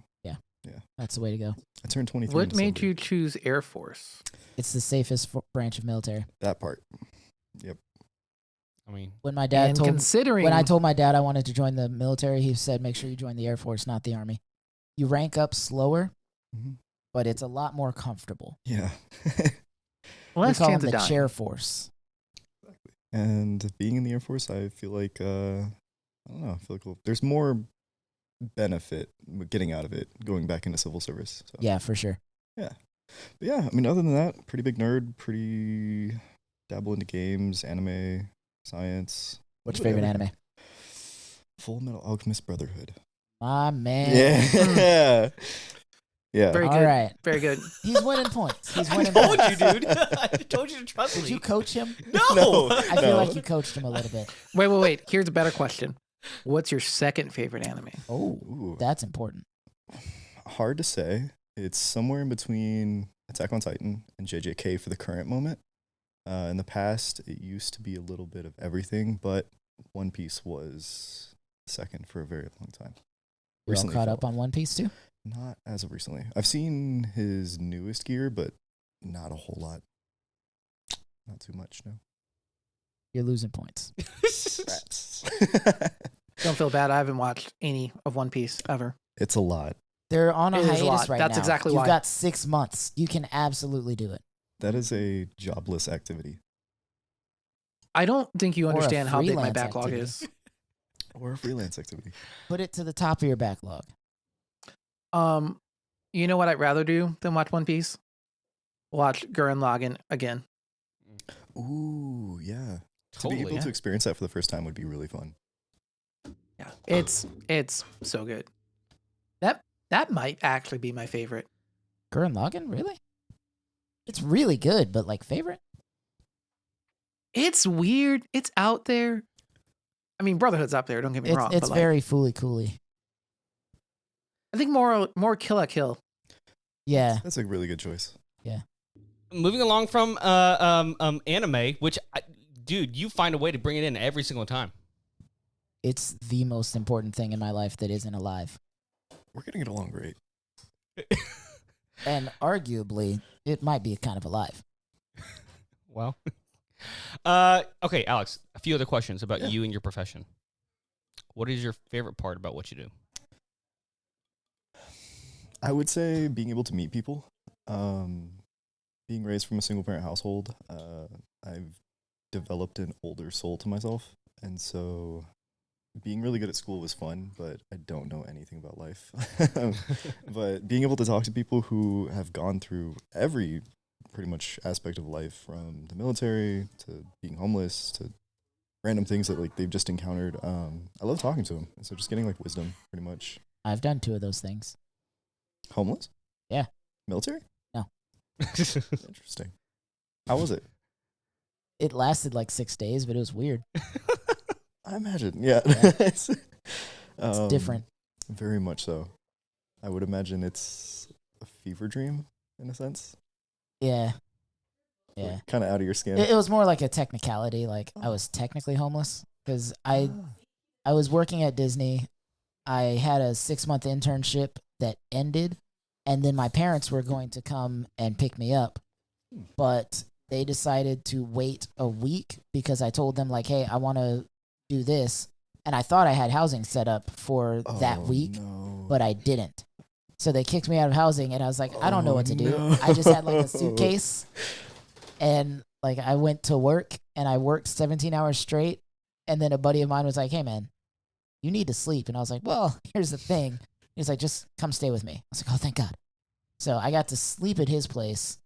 That's the way to go. I turned 23. What in made December. you choose Air Force? It's the safest branch of military. That part? I mean, When my dad And told considering when I told my dad I wanted to join the military, he said, "Make sure you join the Air Force, not the Army. You rank up slower, Mhm. but it's a lot more comfortable." Yeah. less we call chance them of the dying. chair force. And being in the Air Force, I feel like I don't know. I feel like there's more benefit with getting out of it, going back into civil service. So. Yeah, for sure. But yeah, I mean, other than that, pretty big nerd. Pretty dabble into games, anime, science. What's your favorite anime? Full Metal Alchemist Brotherhood. My man. Yeah. Yeah. Very All good. right. Very good. He's winning points. He's I winning told points. you, dude. I told you to trust Did me. you coach him? No. I feel like you coached him a little bit. Wait. Here's a better question. What's your second favorite anime? Oh, Ooh. that's important. Hard to say. It's somewhere in between Attack on Titan and JJK for the current moment. In the past, it used to be a little bit of everything, but One Piece was second for a very long time. You're all Recently caught fell up on One Piece too? Not as of recently. I've seen his newest gear, but not a whole lot. Not too much, no. You're losing points. Rats. Don't feel bad. I haven't watched any of One Piece ever. It's a lot. They're on a It is a hiatus lot. right That's now. exactly You've why. got 6 months. You can absolutely do it. That is a jobless activity. I don't think you Or a understand how big my freelance backlog activity. is. Or a freelance activity. Put it to the top of your backlog. You know what I'd rather do than watch One Piece? Watch Gurren Lagann again. Ooh, yeah. To Totally. be able yeah. to experience that for the first time would be really fun. Yeah, it's so good. That might actually be my favorite. Gurren Lagann? Really? It's really good, but like favorite? It's weird. It's out there. I mean, Brotherhood's up there. Don't get me wrong. It's but like, very fooly cooly. I think more Kill la Kill. Yeah. That's a really good choice. Moving along from anime, which, dude, you find a way to bring it in every single time. It's the most important thing in my life that isn't alive. We're getting it along great. And arguably, it might be kind of alive. Well, okay, Alex, a few other questions about you and your profession. What is your favorite part about what you do? I would say being able to meet people. Being raised from a single parent household, I've developed an older soul to myself. And so being really good at school was fun, but I don't know anything about life. But being able to talk to people who have gone through every pretty much aspect of life, from the military to being homeless to random things that like they've just encountered, I love talking to them. And so just getting like wisdom, pretty much. I've done 2 of those things. Homeless? Yeah. Military? No. Interesting. How was it? It lasted like 6 days, but it was weird. I imagine. Yeah. Yeah. It's Different. Very much so. I would imagine it's a fever dream in a sense. Yeah. Yeah. Kind of out of your skin. It was more like a technicality. Like I was technically homeless because I was working at Disney. I had a 6-month internship that ended, and then my parents were going to come and pick me up, but they decided to wait a week because I told them like, hey, I want to do this. And I thought I had housing set up for that week, but I didn't. So they kicked me out of housing, and I was like, I don't know what to do. No. I just had like a suitcase, and like I went to work, and I worked 17 hours straight. And then a buddy of mine was like, hey, man, you need to sleep. And I was like, well, here's the thing. He's like, just come stay with me. I was like, oh, thank God. So I got to sleep at his place,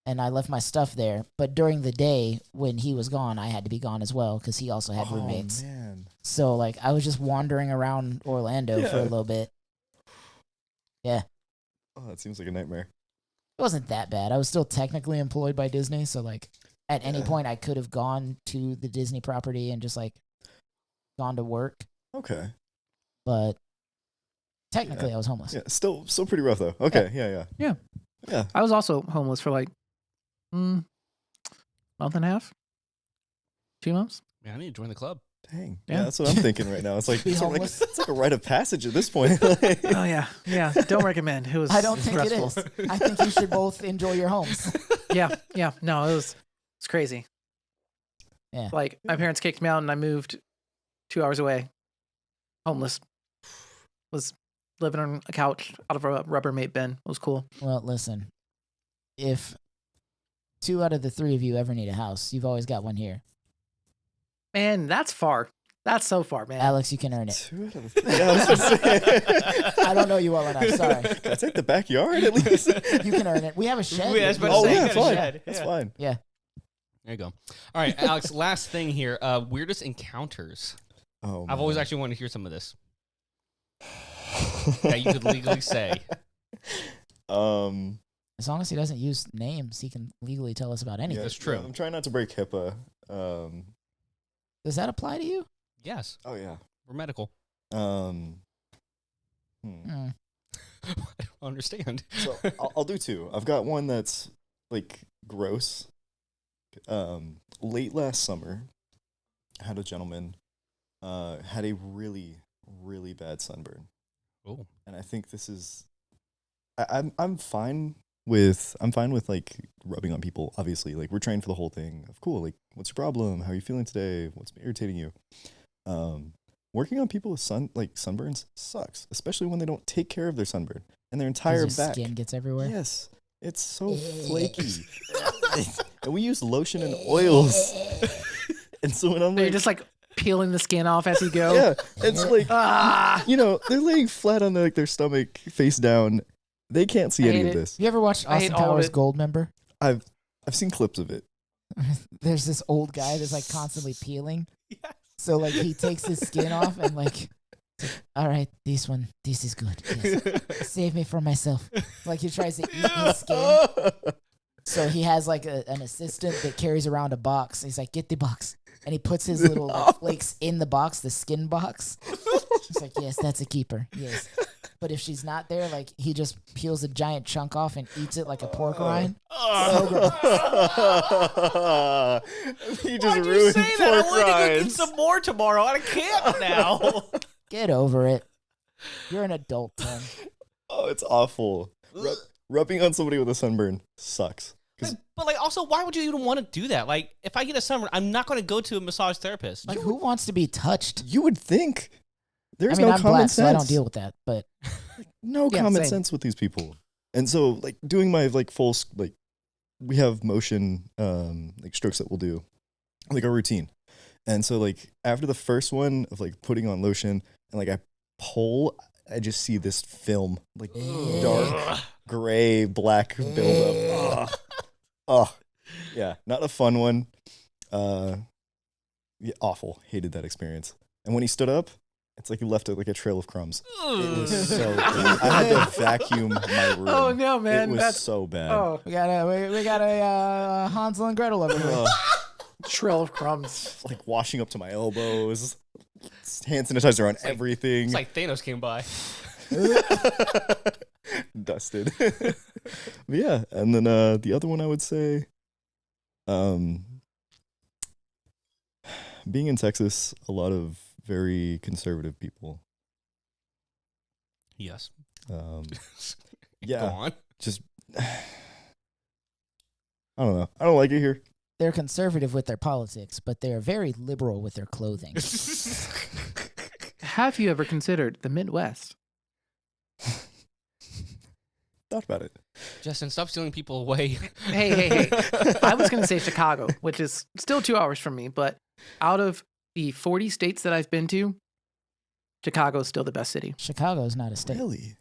and I left my stuff there. But during the day when he was gone, I had to be gone as well because he also had roommates. Man. So like I was just wandering around Orlando for a little bit. Yeah. Oh, that seems like a nightmare. It wasn't that bad. I was still technically employed by Disney, so like at any point I could have gone to the Disney property and just like gone to work. Okay. But technically I was homeless. Yeah, still pretty rough though. Okay, yeah. I was also homeless for like month and a half, 2 months. Man, I need to join the club. Dang. Yeah. Yeah, that's what I'm thinking right now. It's like Be it's like, homeless. it's like a rite of passage at this point. Oh yeah. Don't recommend. It was. I don't think stressful. it is. I think you should both enjoy your homes. Yeah. No, it's crazy. Yeah. Like my parents kicked me out, and I moved 2 hours away, homeless. Was living on a couch out of a Rubbermaid bin. It was cool. Well, listen. If 2 out of the 3 of you ever need a house, you've always got one here. Man, that's far. That's so far, man. Alex, you can earn it. 2 out of the 3. Yeah, I was about to say. I don't know you well enough. Sorry. Can I take the backyard at least? You can earn it. We have a shed. I was about to Oh say, you yeah, got a fine. shed. That's Yeah. fine. Yeah. There you go. All right, Alex, last thing here. Weirdest encounters. Oh, I've always man. actually wanted to hear some of this. That you could legally say. As long as he doesn't use names, he can legally tell us about anything. That's true. I'm trying not to break HIPAA. Does that apply to you? Yes, Oh yeah. we're medical. Hmm. I don't understand. So I'll do 2. I've got one that's like gross. Late last summer, I had a gentleman had a really, really bad sunburn. Oh, And I think this is I'm fine with like rubbing on people, obviously. Like we're trained for the whole thing of cool, like what's your problem? How are you feeling today? What's been irritating you? Working on people with sunburns sucks, especially when they don't take care of their sunburn and their entire His back. skin gets everywhere. Yes. It's so flaky. And we use lotion and oils. And so when I'm You're like, just like peeling the skin off as you go. yeah, it's like, Ah. they're laying flat on their stomach, face down. They can't see I any hate of it. this. You ever watched I hate Austin all of Powers it. Goldmember? I've seen clips of it. There's this old guy that's like constantly peeling. So like he takes his skin off and like, all right, this is good. Yes. Save me from myself. Like he tries to eat his skin. So he has like an assistant that carries around a box. He's like, get the box. And he puts his little like, flakes in the box, the skin box. He's like, yes, that's a keeper. Yes. But if she's not there, like he just peels a giant chunk off and eats it like a pork rind. So gross. He just Why'd you ruined say that? I pork wanted to go get rinds. some more tomorrow. I can't now. Get over it. You're an adult, Tim. Oh, it's awful. Rubbing on somebody with a sunburn sucks. But like, also, why would you even want to do that? Like, if I get a sunburn, I'm not going to go to a massage therapist. Like, who wants to be touched? You would think there's I mean, no I'm common black, sense. so I don't deal with that. But No Yeah, common same. sense with these people. And so like doing my like full like we have motion like strokes that we'll do like a routine. And so like after the first one of like putting on lotion and like I pull, I just see this film, like dark, gray, black buildup. Oh, yeah, not a fun one. Yeah, awful. Hated that experience. And when he stood up, it's like he left it like a trail of crumbs. It was so bad. I had to vacuum my room. Oh no, man, it was that's so bad. oh We got a Hansel and Gretel over here. trail of crumbs. Like washing up to my elbows, hand sanitizer on everything. It's like Thanos came by. Dusted. But yeah, and then the other one I would say, being in Texas, a lot of very conservative people. Yes. Go Yeah, on. just I don't know. I don't like it here. They're conservative with their politics, but they're very liberal with their clothing. Have you ever considered the Midwest? Thought about it. Justin, stop stealing people away. Hey. I was going to say Chicago, which is still 2 hours from me, but out of the 40 states that I've been to, Chicago's still the best city. Chicago's not a state. Really?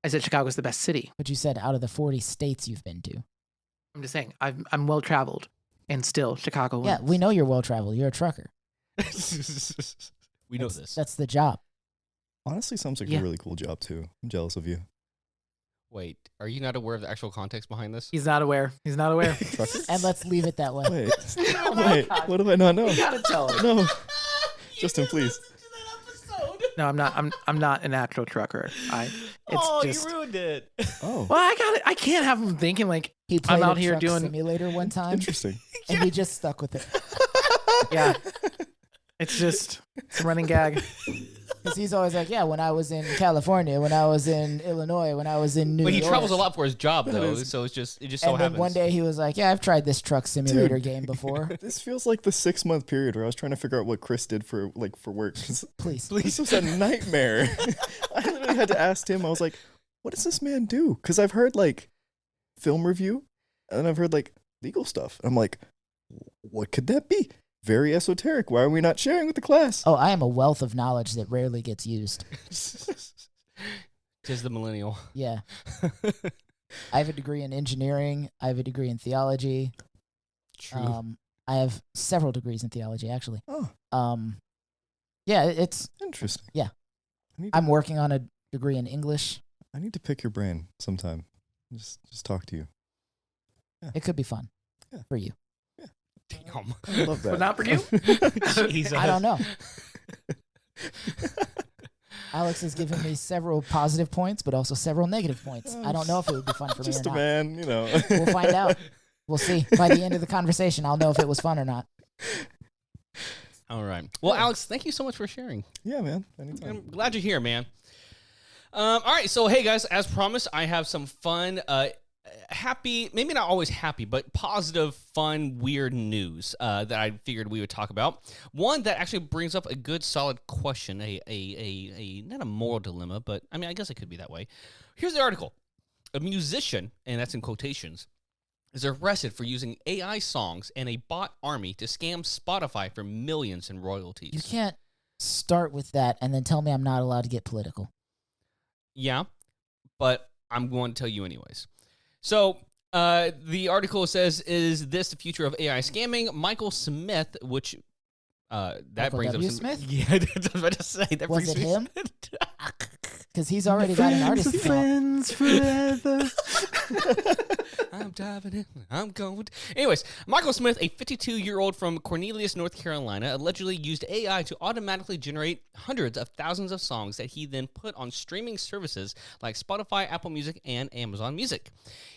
I said Chicago's the best city. But you said out of the 40 states you've been to. I'm just saying, I'm well traveled, and still Chicago wins. Yeah, we know you're well traveled. You're a trucker. We know this. That's the job. Honestly, sounds like Yeah. a really cool job too. I'm jealous of you. Wait, are you not aware of the actual context behind this? He's not aware. He's not aware. Trucker? And let's leave it that way. Wait, wait. What do I not know? You gotta tell him. No, Justin, please. No, I'm not. I'm not an actual trucker. It's just. you ruined it. Oh, Well, I got it. I can't have him thinking like He played I'm out a here truck doing. simulator one time, interesting. and he just stuck with it. Yeah. It's just it's a running gag. Because he's always like, yeah, when I was in California, when I was in Illinois, when I was in New But York. he travels a lot for his job, though, is- so it just so And then happens. one day he was like, yeah, I've tried this truck simulator Dude. game before. This feels like the 6-month period where I was trying to figure out what Chris did for work. Please. This was a nightmare. I literally had to ask him. I was like, "What does this man do?" Because I've heard like film review, and then I've heard like legal stuff. I'm like, "What could that be?" Very esoteric. Why are we not sharing with the class? Oh, I am a wealth of knowledge that rarely gets used. Tis the millennial. Yeah. I have a degree in engineering. I have a degree in theology. True. I have several degrees in theology, actually. Oh, Yeah, it's. interesting. Yeah. I need to, I'm working on a degree in English. I need to pick your brain sometime. Just talk to you. It could be fun Yeah. for you. Damn. I love that. But not for you. Jesus. I don't know. Alex has given me several positive points, but also several negative points. I don't know if it would be fun for me Just or a not. man, you know. We'll find out. We'll see. By the end of the conversation, I'll know if it was fun or not. All right. Well, Alex, thank you so much for sharing. Yeah, man. Anytime. I'm glad you're here, man. All right. So, hey, guys, as promised, I have some fun, happy, maybe not always happy, but positive, fun, weird news that I figured we would talk about. One that actually brings up a good, solid question, a not a moral dilemma, but I mean, I guess it could be that way. Here's the article. A musician, and that's in quotations, is arrested for using AI songs and a bot army to scam Spotify for millions in royalties. You can't start with that and then tell me I'm not allowed to get political. Yeah, but I'm going to tell you anyways. So the article says, "Is this the future of AI scamming?" Michael Smith, which that Michael brings W. up some, Smith? Yeah, I was about to say that Was brings it me him? Because he's already got an artist account. Friends forever. I'm diving in. I'm going. Anyways, Michael Smith, a 52-year-old from Cornelius, North Carolina, allegedly used AI to automatically generate hundreds of thousands of songs that he then put on streaming services like Spotify, Apple Music, and Amazon Music.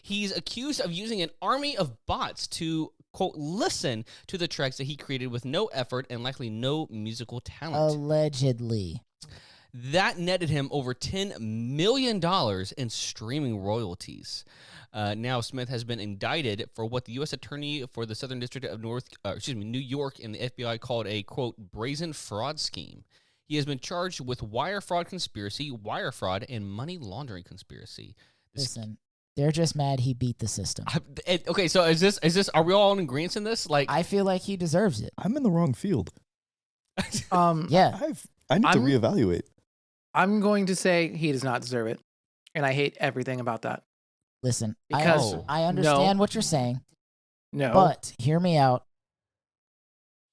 He's accused of using an army of bots to, quote, listen to the tracks that he created with no effort and likely no musical talent. Allegedly. That netted him over $10 million in streaming royalties. Now, Smith has been indicted for what the U.S. Attorney for the Southern District of New York and the FBI called a, quote, brazen fraud scheme. He has been charged with wire fraud conspiracy, wire fraud, and money laundering conspiracy. Listen, They're just mad he beat the system. Okay, so is this? Are we all in agreement in this? Like, I feel like he deserves it. I'm in the wrong field. Yeah. I need to I'm- reevaluate. I'm going to say he does not deserve it, and I hate everything about that. Listen, Because I understand what you're saying, No, but hear me out.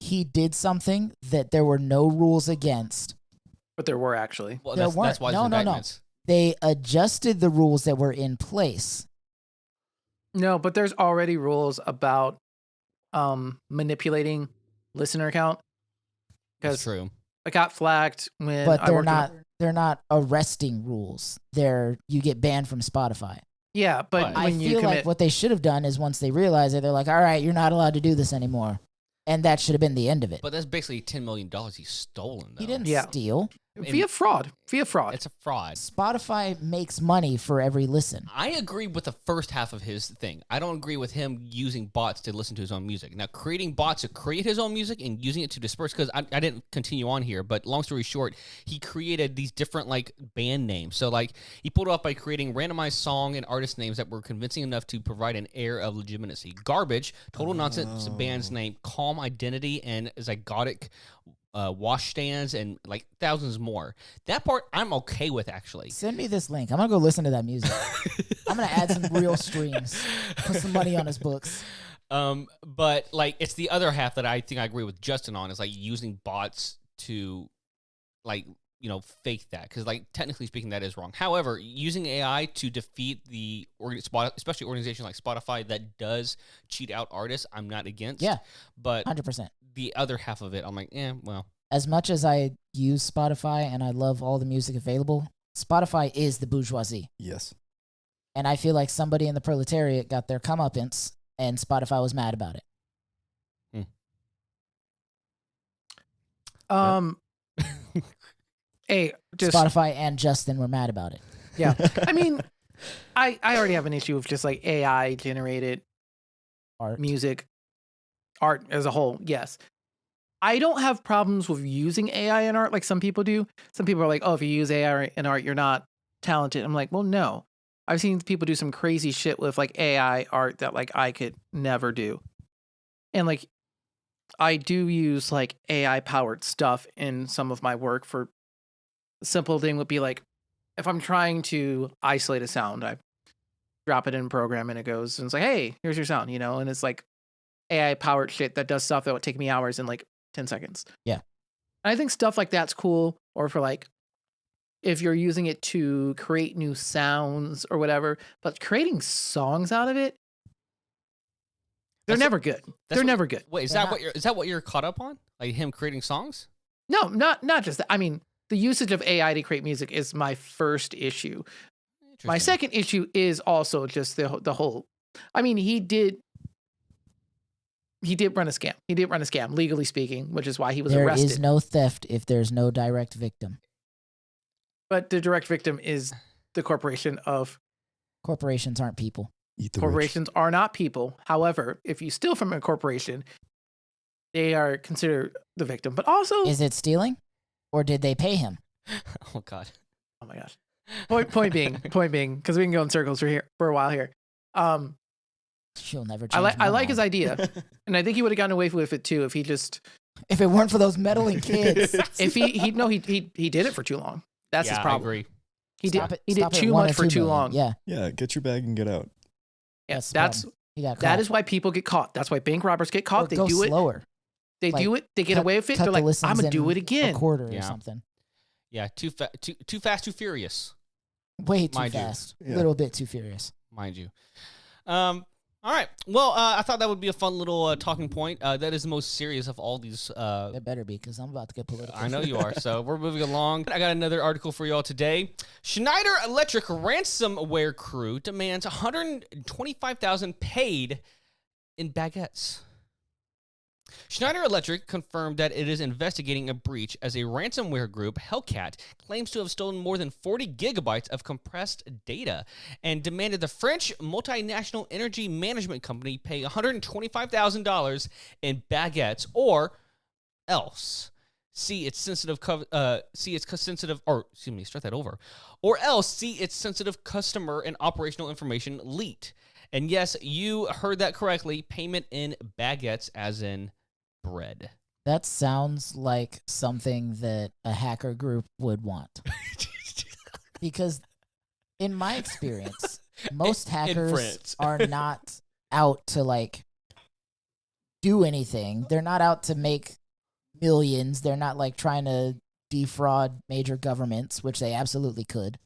He did something that there were no rules against. but there were actually. well, there that's weren't. why No, there's no, no. indictments. They adjusted the rules that were in place. No, but there's already rules about manipulating listener count. That's Because true. I got flagged when But I they're worked not. They're not arresting rules. You get banned from Spotify. Yeah, but But- I when you feel commit, like what they should have done is once they realize it, they're like, all right, you're not allowed to do this anymore. And that should have been the end of it. But that's basically $10 million he's stolen, though. He didn't Yeah. steal. via fraud. It's a fraud. Spotify makes money for every listen. I agree with the first half of his thing. I don't agree with him using bots to listen to his own music. Now, creating bots to create his own music and using it to disperse, because I didn't continue on here, but long story short, he created these different, like, band names. So, like, he pulled it off by creating randomized song and artist names that were convincing enough to provide an air of legitimacy. Garbage, Total Nonsense band's name, Calm Identity, and Zygotic wash stands, and like thousands more. That part I'm okay with, actually. Send me this link. I'm going to go listen to that music. I'm going to add some real streams, put some money on his books. But like, it's the other half that I think I agree with Justin on, is like using bots to, like, you know, fake that, because like technically speaking that is wrong. However, using AI to defeat especially organizations like Spotify that does cheat out artists, I'm not against. Yeah, but 100%. the other half of it, I'm like, well. As much as I use Spotify and I love all the music available, Spotify is the bourgeoisie. Yes. And I feel like somebody in the proletariat got their comeuppance and Spotify was mad about it. Hey, just Spotify and Justin were mad about it. yeah. I mean, I already have an issue with just like AI generated Art. music, art as a whole. Yes. I don't have problems with using AI in art like some people do. Some people are like, oh, if you use AI in art, you're not talented. I'm like, well, no. I've seen people do some crazy shit with like AI art that like I could never do. And like, I do use like AI powered stuff in some of my work. For a simple thing would be like, if I'm trying to isolate a sound, I drop it in a program and it goes and it's like, hey, here's your sound, you know? And it's like AI powered shit that does stuff that would take me hours in like 10 seconds. Yeah. And I think stuff like that's cool. Or for like, if you're using it to create new sounds or whatever, but creating songs out of it, they're That's- never good. They're what- never good. Wait, is They're that what you're caught up on? Like him creating songs? No, not just that. I mean, the usage of AI to create music is my first issue. My Interesting. second issue is also just the whole. I mean, he did run a scam. He did run a scam, legally speaking, which is why he was There arrested. is no theft if there's no direct victim. But the direct victim is the corporation of. Corporations aren't people. Eat the rich. Corporations are not people. However, if you steal from a corporation, they are considered the victim. But also, Is it stealing? Or did they pay him? Oh God. oh my gosh. Point being, because we can go in circles for a while here. She'll never change. I my like his mind. idea, and I think he would have gotten away with it too if he just If it weren't for those meddling kids. if he did it for too long. That's yeah, his problem. I agree. He did Stop it- he did stop at too 1 much or for 2 too million. long. Yeah. Yeah, get your bag and get out. Yes, the that's problem. He got that caught. is why people get caught. That's why bank robbers get Or caught. They go do it. slower. They Like, do it. They get cut- away with it. cut They're the like, listens I'm gonna do in it again. A quarter or Yeah. something. Yeah, too fast, too furious, Way too Mind you. fast. A Yeah. little bit too furious. mind you. All right. Well, I thought that would be a fun little talking point. That is the most serious of all these. It better be, because I'm about to get political. I know you are. So we're moving along. I got another article for you all today. Schneider Electric ransomware crew demands $125,000 paid in baguettes. Schneider Electric confirmed that it is investigating a breach as a ransomware group, Hellcat, claims to have stolen more than 40 gigabytes of compressed data and demanded the French multinational energy management company pay $125,000 in baguettes or else. C, it's sensitive. C, it's sensitive. Or excuse me, start that over. Or else C, it's sensitive customer and operational information leaked. And yes, you heard that correctly. Payment in baguettes, as in bread. That sounds like something that a hacker group would want. Because in my experience, most hackers France. are not out to like do anything. They're not out to make millions. They're not like trying to defraud major governments, which they absolutely could.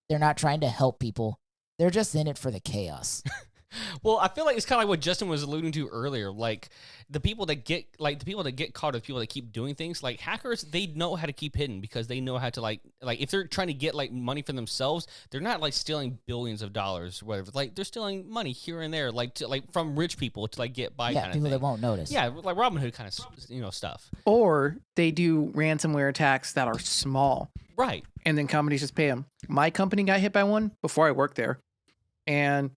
They're not trying to help people. They're just in it for the chaos. Well, I feel like it's kind of like what Justin was alluding to earlier. Like the people that get caught are the people that keep doing things. Like hackers, they know how to keep hidden because they know how to like if they're trying to get like money for themselves, they're not like stealing billions of dollars or whatever. Like they're stealing money here and there, like from rich people to like get by. Yeah, kind of people thing. that won't notice. Yeah, like Robin Hood kind of stuff. Or they do ransomware attacks that are small, Right. and then companies just pay them. My company got hit by one before I worked there, and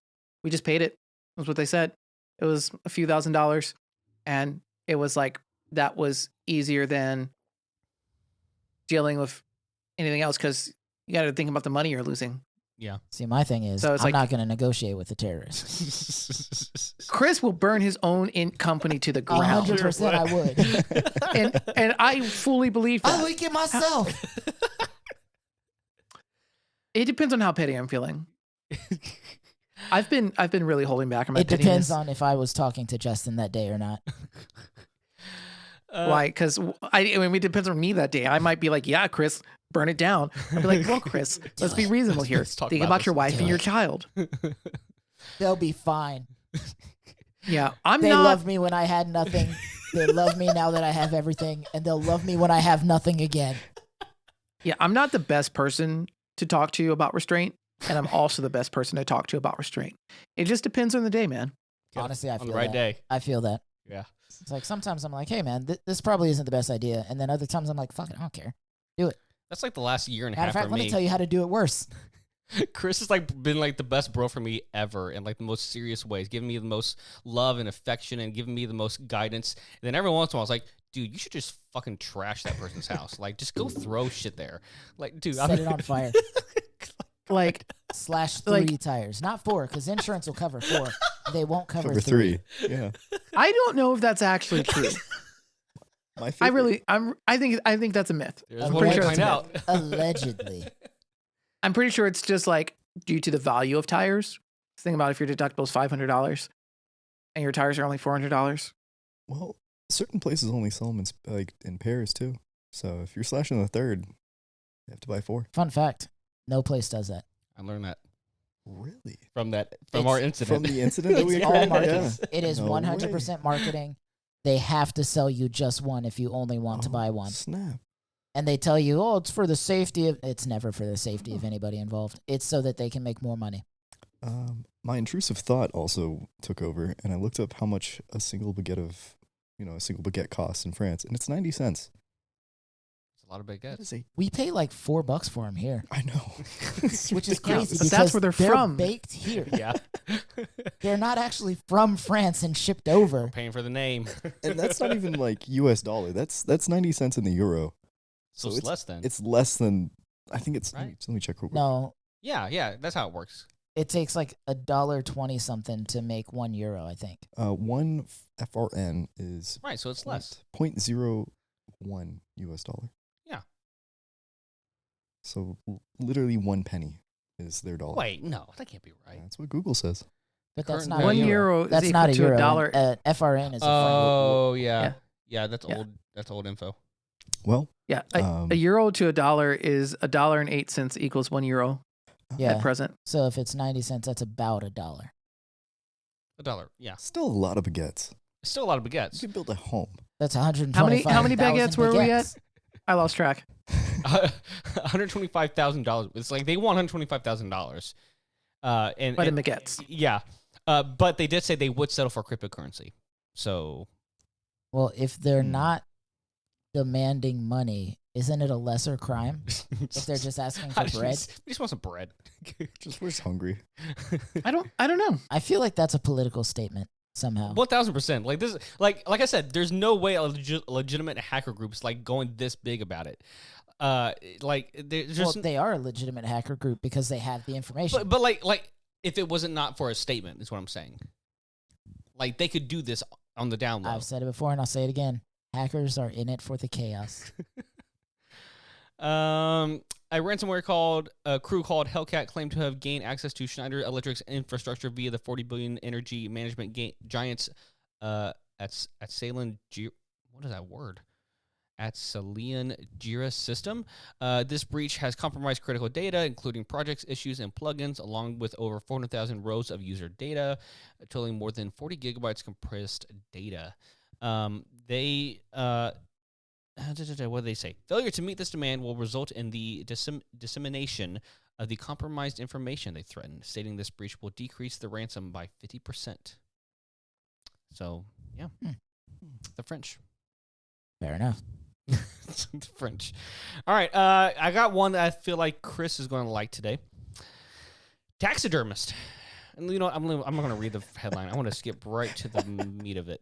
we just paid it. That's what they said. It was a few $1,000s, and it was like that was easier than dealing with anything else because you got to think about the money you're losing. Yeah. See, my thing is, So it's I'm like- not going to negotiate with the terrorists. Chris will burn his own company to the ground, 100% I would. and I fully believe that. I'll leak it myself. It depends on how petty I'm feeling. I've been really holding back on my It depends pettiness. on if I was talking to Justin that day or not. Why? Because I mean, it depends on me that day. I might be like, yeah, Chris, burn it down. I'd be like, well, Chris, let's be reasonable here. Let's talk Think about about your this. wife Do and your it. child. They'll be fine. Yeah, I'm They not. loved me when I had nothing. They love me now that I have everything, and they'll love me when I have nothing again. Yeah, I'm not the best person to talk to about restraint, and I'm also the best person to talk to about restraint. It just depends on the day, man. Honestly, I on feel the right that. day. I feel that. Yeah. It's like sometimes I'm like, hey, man, this probably isn't the best idea. And then other times I'm like, fuck it, I don't care. That's like the last year and a Matter half of fact, for let me. me tell you how to do it worse. Chris has like been like the best bro for me ever in like the most serious ways, giving me the most love and affection and giving me the most guidance. And then every once in a while, I was like, dude, you should just fucking trash that person's house. Like, just go throw shit there. Like, dude, Set it on fire. Like, Slash 3 Like- tires. Not 4, because insurance will cover 4. They won't cover, Cover 3. 3. Yeah. I don't know if that's actually true. My favorite. I think that's a myth. there's I'm one way pretty to sure find it's out. Allegedly. I'm pretty sure it's just like due to the value of tires. Think about if your deductible is $500 and your tires are only $400. Well, certain places only sell them in pairs too. So if you're slashing the third, you have to buy 4. Fun fact, no place does that. I learned that Really? from our From incident. the incident that we It's all occurred? marketing. Yeah. It is No 100% marketing. They have to sell you just one if you only want to Oh, buy one. Snap. And they tell you, oh, it's for the safety of... It's never for the safety of anybody involved. It's so that they can make more money. My intrusive thought also took over, and I looked up how much a single baguette costs in France, and it's 90 cents. It's a lot of That baguettes. is a, We pay like $4 for them here, I know. It's which is ridiculous. crazy But because that's where they're from. baked here. Yeah. They're not actually from France and shipped over. Paying for the name. And that's not even like US dollar. That's 90 cents in the euro. So it's less than. It's less than, I think it's, Right. let me check real quick. No, Yeah, that's how it works. it takes like $1.20 something to make €1, I think. One FRN is Right, so it's less. 0.01 US dollar. Yeah. So literally 1 penny is their dollar. Wait, no, that can't be right. That's what Google says. But that's Current not value. a One euro. euro is That's equal not a to euro. a dollar. FRN is a franc. Oh, yeah. Yeah. That's Yeah. old. That's old info. Well, Yeah, Um, a euro to a dollar is $1.08 equals €1 Yeah. at present. So if it's 90 cents, that's about $1. $1. Yeah. still a lot of baguettes. It's still a lot of You baguettes. could build a home. That's 125,000 How many baguettes were we at? baguettes. I lost track. $125,000. It's like they want $125,000. But in baguettes. Yeah. But they did say they would settle for cryptocurrency. So Well, if they're Hmm. not demanding money, isn't it a lesser crime if they're just asking for bread? We just want some bread. We're just hungry. I don't know. I feel like that's a political statement. somehow. 1000%. Like this, like I said, there's no way a legitimate hacker group is like going this big about it. Like there's just They are a legitimate hacker group because they have the information. but like if it wasn't not for a statement, is what I'm saying. Like they could do this on the down low. I've said it before and I'll say it again. Hackers are in it for the chaos. A ransomware crew called Hellcat claimed to have gained access to Schneider Electric's infrastructure via the $40 billion energy management giants at Salen. What is that word? At Salian Jira system. This breach has compromised critical data, including projects, issues, and plugins, along with over 400,000 rows of user data, totaling more than 40 gigabytes compressed data. What do they say? Failure to meet this demand will result in the dissemination of the compromised information, they threatened, stating this breach will decrease the ransom by 50%. So, yeah. The French. Fair enough. The French. All right. I got one that I feel like Chris is going to like today. Taxidermist. And you know, I'm not going to read the headline. I want to skip right to the meat of it.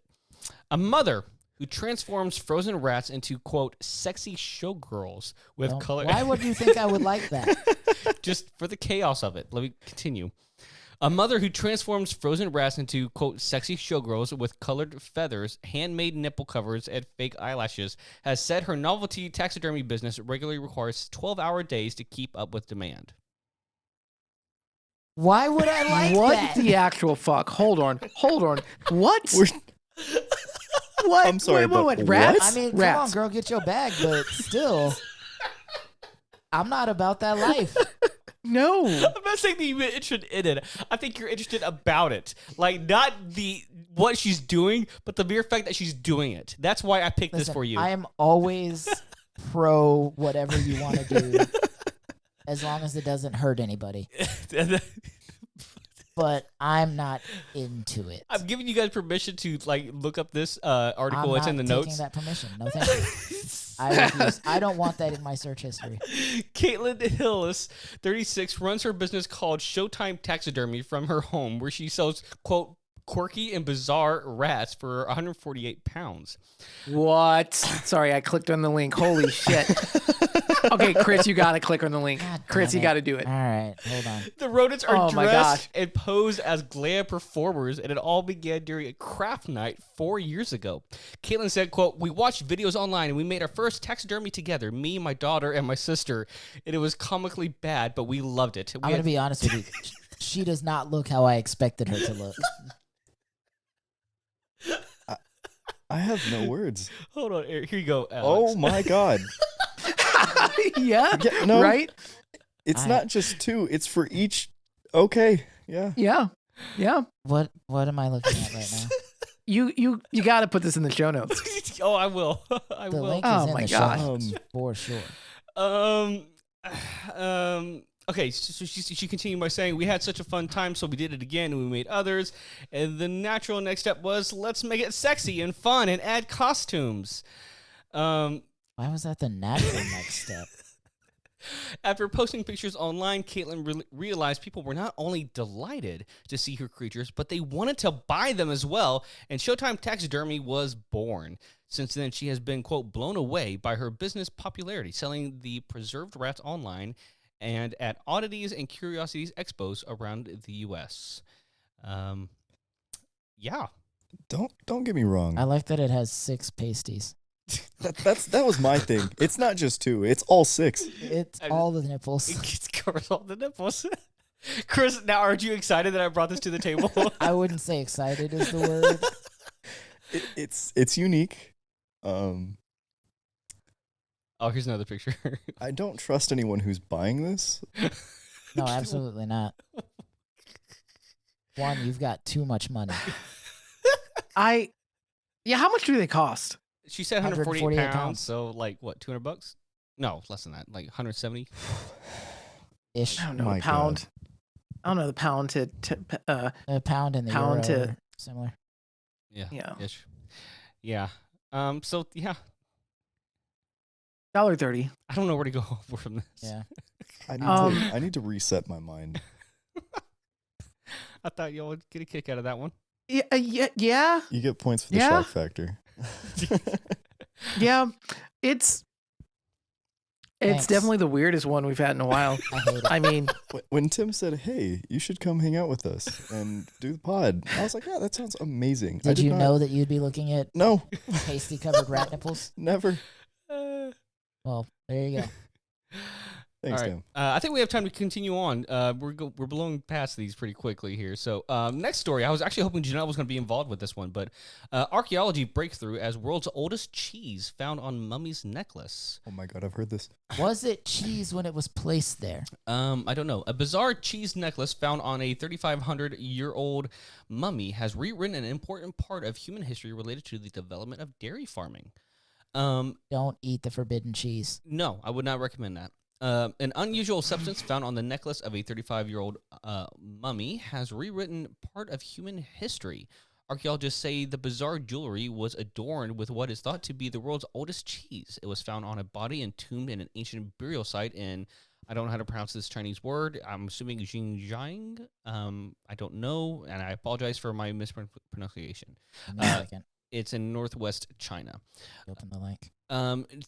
A mother who transforms frozen rats into, quote, sexy showgirls with color. Why would you think I would like that? Just for the chaos of it. Let me continue. A mother who transforms frozen rats into, quote, sexy showgirls with colored feathers, handmade nipple covers, and fake eyelashes has said her novelty taxidermy business regularly requires 12-hour days to keep up with demand. Why would I like What that? the actual fuck? Hold on. What? What? I'm sorry, Wait. but Rats? what? I mean, Rats. come on, girl, get your bag, but still, I'm not about that life. No. I'm not saying that you're interested in it. I think you're interested about it. Like, not what she's doing, but the mere fact that she's doing it. That's why I picked this Listen, for you. I am always pro whatever you want to do, as long as it doesn't hurt anybody. But I'm not into it. I'm giving you guys permission to like look up this article. I'm It's in the not taking notes. that permission. No, thank you. I refuse. I don't want that in my search history. Caitlin Hillis, 36, runs her business called Showtime Taxidermy from her home, where she sells, quote, quirky and bizarre rats for 148 pounds. What? Sorry, I clicked on the link. Holy shit. Okay, Chris, you got to click on the link. God Chris, damn you it. got to do it. All right, hold on. The rodents are Oh my dressed gosh. and pose as glam performers, and it all began during a craft night 4 years ago. Caitlin said, quote, we watched videos online and we made our first taxidermy together, me, my daughter, and my sister. And it was comically bad, but we loved it. I'm going to be honest with you. She does not look how I expected her to look. I have no words. Hold on, here you go, Alex. Oh my god. Yeah. No, Right? It's not just two. It's for each. Okay. Yeah. Yeah. What am I looking at right now? You got to put this in the show notes. Oh, I will. I The will. link Oh is in my the gosh. show notes for sure. Okay, so she continued by saying, we had such a fun time, so we did it again, and we made others. And the natural next step was, let's make it sexy and fun and add costumes. Why was that the natural next step? After posting pictures online, Caitlin realized people were not only delighted to see her creatures, but they wanted to buy them as well, and Showtime Taxidermy was born. Since then, she has been, quote, blown away by her business popularity, selling the preserved rats online and at oddities and curiosities expos around the U.S. Yeah. Don't get me wrong. I like that it has 6 pasties. That was my thing. It's not just two. It's all 6. It's all the nipples. It covers all the nipples. Chris, now aren't you excited that I brought this to the table? I wouldn't say excited is the word. It's unique. Oh, here's another picture. I don't trust anyone who's buying this. No, absolutely not. One, you've got too much money. Yeah, how much do they cost? She said 148 148 pounds, so like what, $200? No, less than that, like 170. Ish. I don't know, My a pound. I don't know, the pound to A pound and the Pound euro to- are similar. Yeah. Yeah. Ish. Yeah. So yeah, $1.30. I don't know where to go from this. Yeah. I need to reset my mind. I thought y'all would get a kick out of that one. Yeah. You get points for the Yeah. shock factor. Yeah. It's Thanks. definitely the weirdest one we've had in a while. I hate it. I mean, When Tim said, "Hey, you should come hang out with us and do the pod," I was like, "Yeah, that sounds amazing." Did you know that you'd be looking at No, pasty covered rat nipples? never. Well, there you go. Thanks, All right. Tim. I think we have time to continue on. We're blowing past these pretty quickly here. So next story, I was actually hoping Janelle was going to be involved with this one, but archaeology breakthrough as world's oldest cheese found on mummy's necklace. Oh my God, I've heard this. Was it cheese when it was placed there? I don't know. A bizarre cheese necklace found on a 3,500-year-old mummy has rewritten an important part of human history related to the development of dairy farming. Don't eat the forbidden cheese. No, I would not recommend that. An unusual substance found on the necklace of a 35-year-old mummy has rewritten part of human history. Archaeologists say the bizarre jewelry was adorned with what is thought to be the world's oldest cheese. It was found on a body entombed in an ancient burial site in, I don't know how to pronounce this Chinese word. I'm assuming Xinjiang. I don't know, and I apologize for my mispronunciation. Give me a second. It's in northwest China. Open the link.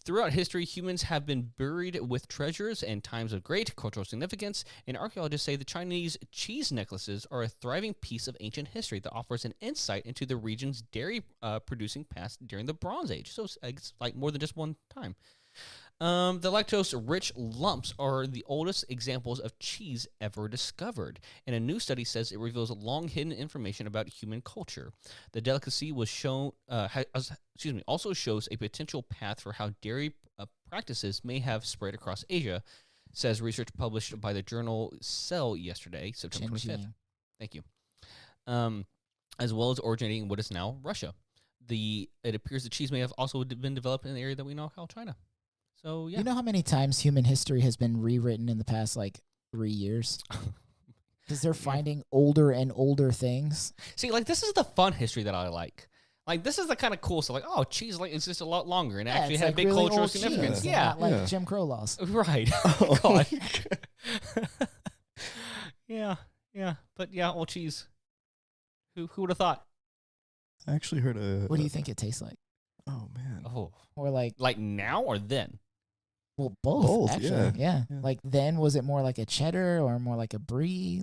Throughout history, humans have been buried with treasures and times of great cultural significance, and archaeologists say the Chinese cheese necklaces are a thriving piece of ancient history that offers an insight into the region's dairy producing past during the Bronze Age. So it's like more than just one time. The lactose-rich lumps are the oldest examples of cheese ever discovered, and a new study says it reveals long-hidden information about human culture. The delicacy was shown, also shows a potential path for how dairy practices may have spread across Asia, says research published by the journal Cell yesterday, September 25th. Xinjiang. Thank you. As well as originating in what is now Russia. It appears the cheese may have also been developed in the area that we now call China. So, yeah. You know how many times human history has been rewritten in the past, 3 years? Because they're finding older and older things. See, this is the fun history that I like. This is the kind of cool stuff. Cheese exists a lot longer and actually it's had big really cultural old significance. cheese, Yeah. not Jim Crow laws. Right. Oh, God. Yeah. But yeah, old cheese. Who would have thought? I actually heard What do you think it tastes like? Oh man. Oh. Or Like now or then? well, both, Both, actually. yeah. Yeah. Then was it more like a cheddar or more like a brie?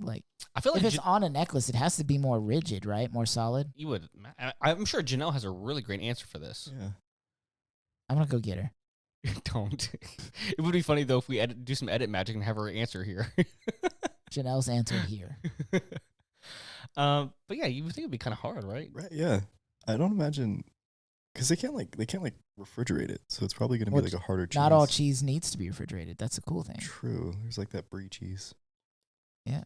I feel like If it's on a necklace, it has to be more rigid, right? More solid. you would. I'm sure Janelle has a really great answer for this. Yeah. I'm going to go get her. Don't. It would be funny though if we do some edit magic and have her answer here. Janelle's answer here. But yeah, you would think it'd be kind of hard, right? Right. Yeah. I don't imagine because they can't refrigerate it, so it's probably going to Well, be like a harder cheese. Not all cheese needs to be refrigerated. That's a cool thing. True. There's that brie cheese. Yeah.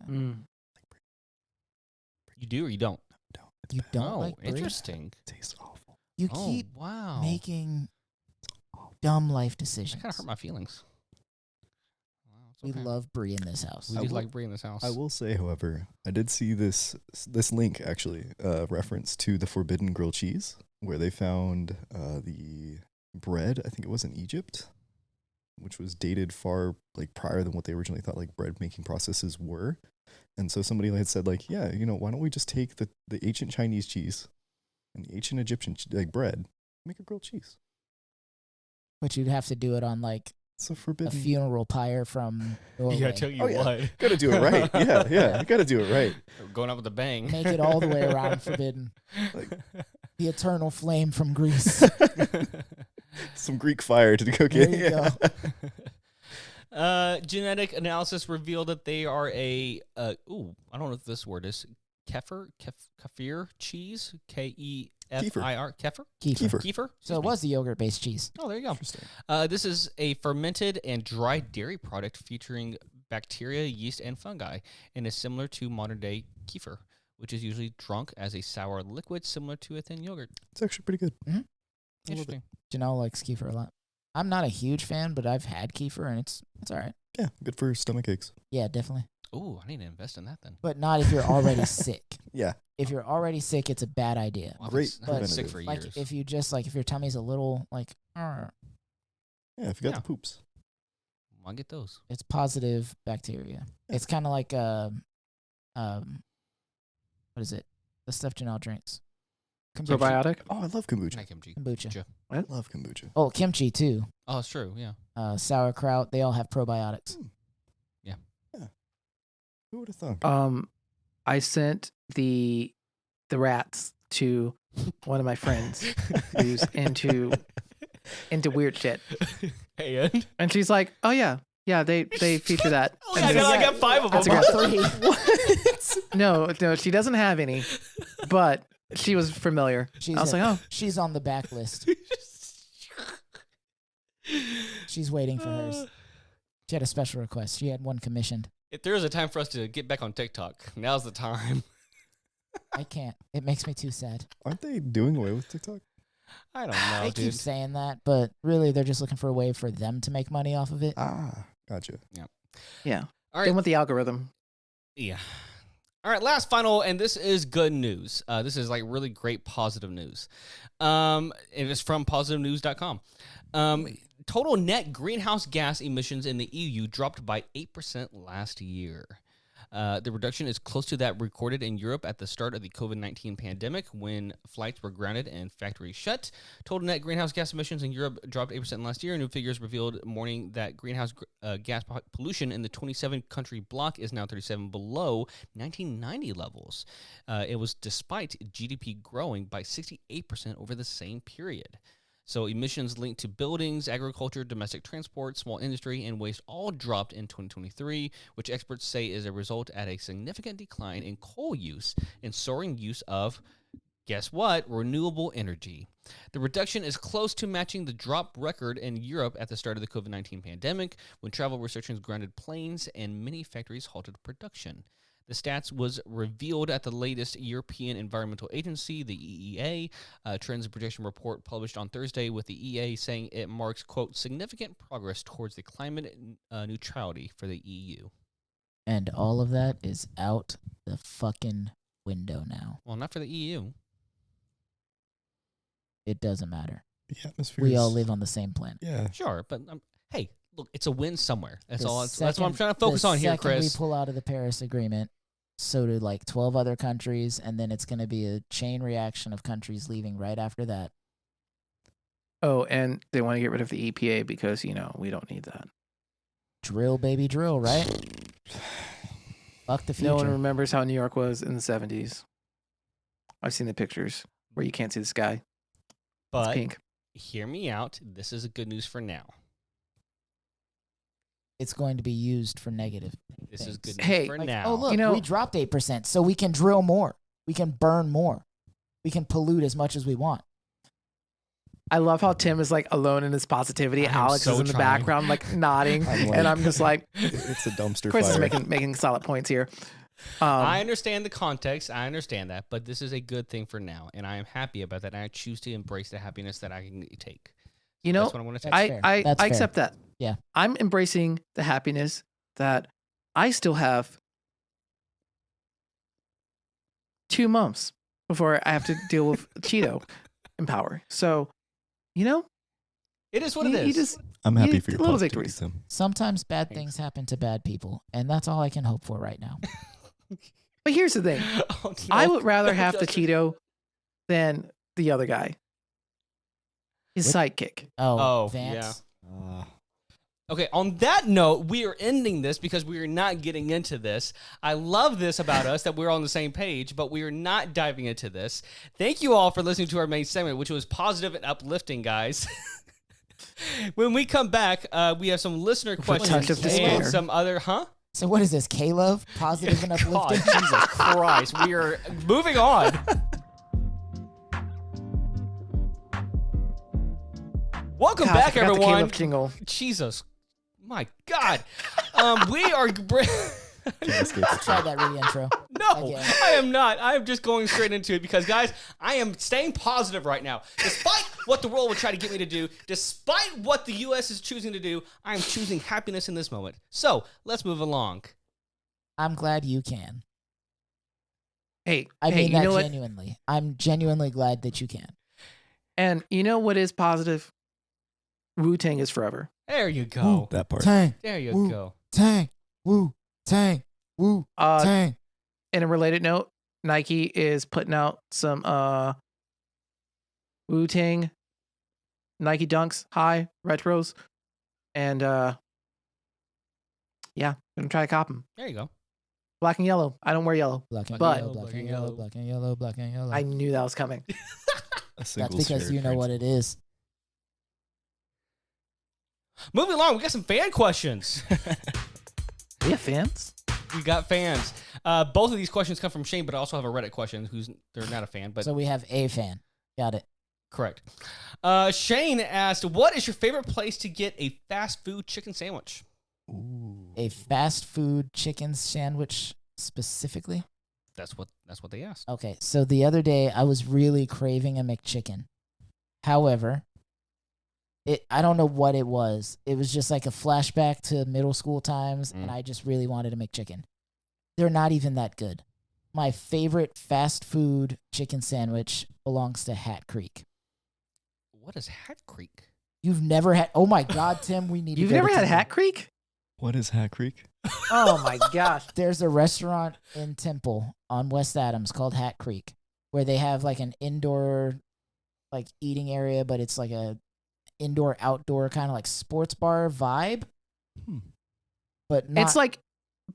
You do or you don't? No, it's You bad. don't Oh, like brie? interesting. It tastes awful. You Oh, keep wow. making dumb life That decisions. kind of hurt my feelings. Wow, it's We okay. love brie in this house. We I do will- like brie in this house. I will say, however, I did see this link actually reference to the forbidden grilled cheese, where they found the bread. I think it was in Egypt, which was dated far prior than what they originally thought bread making processes were. And so somebody had said yeah, why don't we just take the ancient Chinese cheese and the ancient Egyptian bread, make a grilled cheese. But you'd have to do it on It's a a forbidden. funeral pyre from Norway. Yeah, I tell you Oh, yeah. what. Gotta do it right. Yeah. You gotta do it right. Going out with a bang. Make it all the way around forbidden. The eternal flame from Greece. Some Greek fire to cook There it. you go. Genetic analysis revealed that they are I don't know if this word is kefir cheese, Kefir, kefir. Kefir. Kefir. So it was the yogurt-based cheese. Oh, there you go. Interesting. This is a fermented and dried dairy product featuring bacteria, yeast, and fungi, and is similar to modern-day kefir, which is usually drunk as a sour liquid similar to a thin yogurt. It's actually pretty good. Mm-hmm. I love it. Interesting. Janelle likes kefir a lot. I'm not a huge fan, but I've had kefir and it's all right. Yeah, good for stomach aches. Yeah, definitely. Oh, I need to invest in that then. But not if you're already sick. Yeah. If you're already sick, it's a bad idea. Well, I've Great been But sick for years. if you just if your tummy's a little Yeah, if you got Yeah. the poops. I'll get those. it's positive bacteria. It's kind of like what is it? The stuff Janelle drinks. Probiotic. Oh, I love kombucha. Not kimchi. Kombucha. I love kombucha. Oh, kimchi too. Oh, it's true. Yeah. Sauerkraut. They all have probiotics. Who would have thunk? I sent the rats to one of my friends who's into weird shit, and she's like, "Oh yeah, they feature that." Oh, And yeah, then- I got 5 of them. That's About three. no, she doesn't have any, but she was familiar. I was like, "Oh, She's on the back list. She's waiting for hers. She had a special request. She had one commissioned. If there is a time for us to get back on TikTok, now's the time. I can't. It makes me too sad. Aren't they doing away with TikTok? I don't know, They dude. keep saying that, but really they're just looking for a way for them to make money off of it. Gotcha. yeah." All They right. want the algorithm. Yeah. All right, last final, and this is good news. This is like really great positive news. It is from positivenews.com. Total net greenhouse gas emissions in the EU dropped by 8% last year. The reduction is close to that recorded in Europe at the start of the COVID-19 pandemic when flights were grounded and factories shut. Total net greenhouse gas emissions in Europe dropped 8% last year. New figures revealed morning that greenhouse gas pollution in the 27-country bloc is now 37 below 1990 levels. It was despite GDP growing by 68% over the same period. So emissions linked to buildings, agriculture, domestic transport, small industry, and waste all dropped in 2023, which experts say is a result at a significant decline in coal use and soaring use of, guess what, renewable energy. The reduction is close to matching the drop record in Europe at the start of the COVID-19 pandemic, when travel restrictions grounded planes and many factories halted production. The stats was revealed at the latest European Environmental Agency, the EEA, Trends and Projection report published on Thursday, with the EEA saying it marks, quote, significant progress towards the climate neutrality for the EU. And all of that is out the fucking window now. Well, not for the EU. It doesn't matter. The atmosphere. We all live on the same planet. Yeah. Sure, but hey, look, it's a win somewhere. That's The all. That's what I'm second- trying to focus the on here, second Chris. we pull out of the Paris Agreement, so do like 12 other countries, and then it's going to be a chain reaction of countries leaving right after that. Oh, and they want to get rid of the EPA because we don't need that. Drill, baby, drill, right? Fuck the future. No one remembers how New York was in the 70s. I've seen the pictures where you can't see the sky. It's But pink. hear me out. This is good news for now. It's going to be used for negative. This is good things. news Hey, for Like, now. oh, look, You know- we dropped 8%, so we can drill more. We can burn more. We can pollute as much as we want. I love how Tim is like alone in his positivity. I am Alex so is in the trying. background, like nodding, I'm and I'm just like, It's a dumpster Chris is fire. making solid points here. I understand the context. I understand that, but this is a good thing for now, and I am happy about that. And I choose to embrace the happiness that I can take. You know, That's what I want to take. That's I fair. I, That's I fair. accept that. Yeah. I'm embracing the happiness that I still have 2 months before I have to deal with Cheeto in power. So, It is what it is. you just I'm happy Yeah, for your little positivity, victories. Tim. Sometimes bad Thanks. things happen to bad people, and that's all I can hope for right now. But here's the thing. Oh, I no. would rather have the Justin. Cheeto than the other guy. His sidekick. Oh, Vance. Okay, on that note, we are ending this because we are not getting into this. I love this about us, that we're on the same page, but we are not diving into this. Thank you all for listening to our main segment, which was positive and uplifting, guys. When we come back, we have some listener questions touch of despair. and some other, So what is this, K-Love? Positive and God, uplifting? Jesus Christ. We are moving on. Welcome God, I back, forgot the everyone. Caleb jingle. Jesus. My God. We are... Try that re-intro. No, Again. I am not. I am just going straight into it because, guys, I am staying positive right now. Despite what the world would try to get me to do, despite what the U.S. is choosing to do, I am choosing happiness in this moment. So, let's move along. I'm glad you can. Hey, I hey, mean you that know what? genuinely. I'm genuinely glad that you can. And you know what is positive? Wu-Tang is forever. There you go. That part. Tang, There you Woo. go. tang, woo, tang, woo, tang. In a related note, Nike is putting out some Wu-Tang Nike Dunks high retros, and yeah, gonna try to cop them. There you go. Black and yellow. I don't wear yellow. Black and But- yellow, black and yellow, black and yellow, black and yellow. I knew that was coming. A That's single because share you know what it principle. is. Moving along, we got some fan questions. We have fans. We got fans. Both of these questions come from Shane, but I also have a Reddit question. They're not a fan, but So we have a fan. Got it. correct. Shane asked, "What is your favorite place to get a fast food chicken sandwich?" Ooh. A fast food chicken sandwich specifically. That's what they asked. Okay, so the other day I was really craving a McChicken. However, I don't know what it was. It was just like a flashback to middle school times, and I just really wanted a McChicken. They're not even that good. My favorite fast food chicken sandwich belongs to Hat Creek. What is Hat Creek? You've never had? Oh my God, Tim, we need. You've to go never to had Temple. Hat Creek? What is Hat Creek? Oh my gosh. There's a restaurant in Temple on West Adams called Hat Creek, where they have like an indoor, like eating area, but it's like a indoor outdoor kind of like sports bar vibe. But not, It's like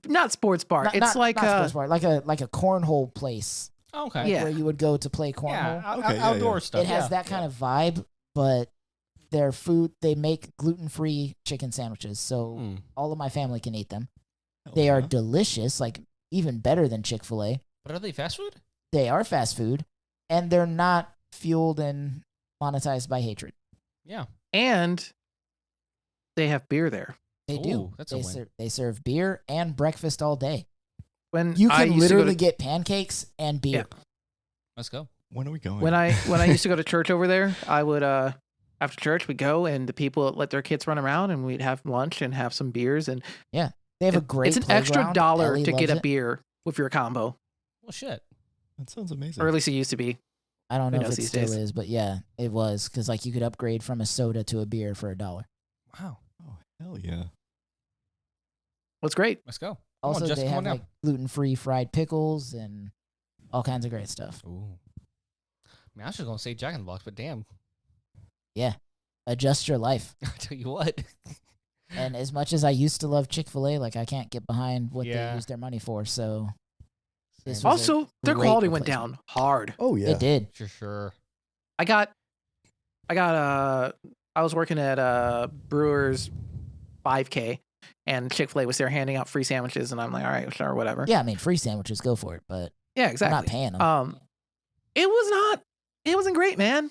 not sports bar. not- It's not- like not sports bar, like a cornhole place, Okay. like Yeah. where you would go to play cornhole. Yeah. Okay, yeah, Outdoor yeah. stuff. It has yeah. that kind of vibe, but their food, they make gluten-free chicken sandwiches, so Hmm. all of my family can eat them. Hell They are yeah. delicious, like even better than Chick-fil-A. But are they fast food? They are fast food, and they're not fueled and monetized by hatred. Yeah. and they have beer there. They do. Ooh, that's a win. They serve beer and breakfast all day. When You I can used to go literally to- get pancakes and beer. Let's go. When are we going? when I used to go to church over there, I would after church we'd go and the people let their kids run around and we'd have lunch and have some beers and They have a great. it's an extra playground. $1 Ellie to get loves a it. beer with your combo, Well, shit. That sounds amazing. or at least it used to be. I don't Who know if knows it these still days? is, but yeah, it was because like you could upgrade from a soda to a beer for $1. Wow. Oh, hell yeah. What's great. Let's go. Come Also, on, Justin, they come have on down. like gluten-free fried pickles and all kinds of great stuff. Ooh. I mean, I was just gonna say Jack in the Box, but damn. Adjust your life. I tell you what. And as much as I used to love Chick-fil-A, like I can't get behind what Yeah. they use their money for. So this Same. was a Also, their great quality went replacement. down hard. Oh, yeah. It did. For sure. I was working at Brewers 5K and Chick-fil-A was there handing out free sandwiches and I'm like, all right, sure, whatever. Yeah, I mean, free sandwiches, go for it. But Yeah, I'm exactly. not paying them. It wasn't great, man.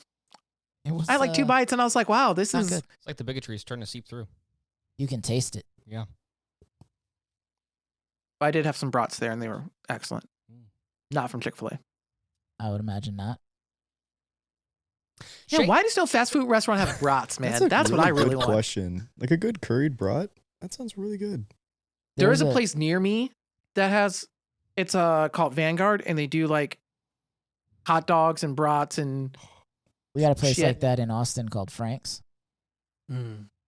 It was, I had like 2 bites and I was like, wow, this not is good. It's like the bigotry is starting to seep through. You can taste it. Yeah. I did have some brats there and they were excellent. Mm. Not from Chick-fil-A. I would imagine not. Yeah, Shane- why does no fast food restaurant have brats, man? a That's what I really good want. question. Like a good curried brat? That sounds really good. There is There's a place near me that has it's called Vanguard and they do like hot dogs and brats and We got a place Shit. like that in Austin called Frank's.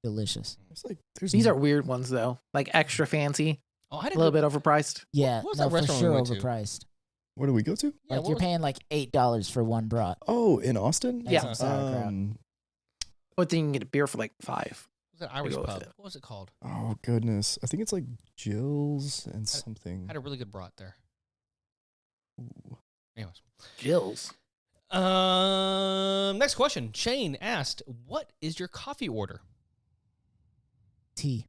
Delicious. It's like there's these are weird ones though. Like extra fancy, Oh, I had a little bit overpriced. Yeah, what was no, that for restaurant we sure went to? overpriced. Where do we go to? Yeah, Like what you're was- paying like $8 for one brat. Oh, in Austin? And Yeah. some sauerkraut. But then you can get a beer for like $5. What was that Irish go with pub? it. What was it called? Oh goodness. I think it's like Jill's and something. Had a really good brat there. Ooh. Anyways. Jill's. Next question. Shane asked, "What is your coffee order?" Tea.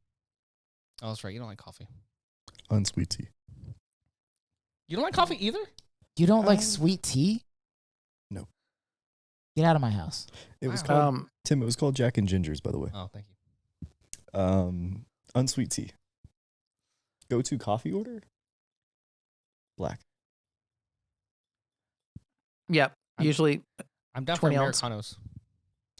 Oh, that's right. You don't like coffee. Unsweet tea. You don't like coffee either? You don't like Um, sweet tea? no. Get out of my house. It was Wow. called Tim, it was called Jack and Ginger's, by the way. Oh, thank you. Unsweet tea. Go to coffee order? Black. Yep. I'm- Usually, I'm down for 20 ounce. Americanos.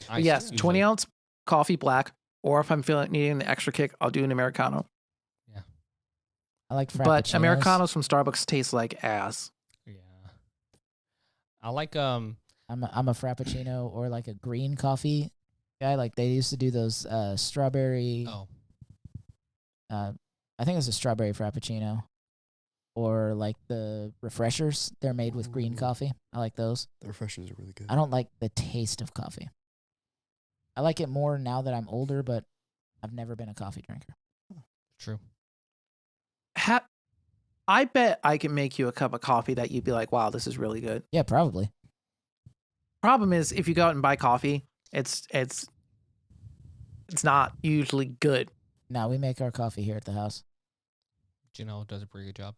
Iced, yes, usually. 20 ounce coffee black. Or if I'm feeling needing the extra kick, I'll do an Americano. I like frappuccinos. But Americanos from Starbucks taste like ass. Yeah. I like I'm a frappuccino or like a green coffee guy. Like they used to do those strawberry. oh. I think it was a strawberry frappuccino. or like the refreshers. They're made with green Ooh. coffee. I like those. The refreshers are really good. I don't like the taste of coffee. I like it more now that I'm older, but I've never been a coffee drinker. True. I bet I can make you a cup of coffee that you'd be like, wow, this is really good. Yeah, probably. Problem is, if you go out and buy coffee, it's not usually good. No, we make our coffee here at the house. Janelle does a pretty good job.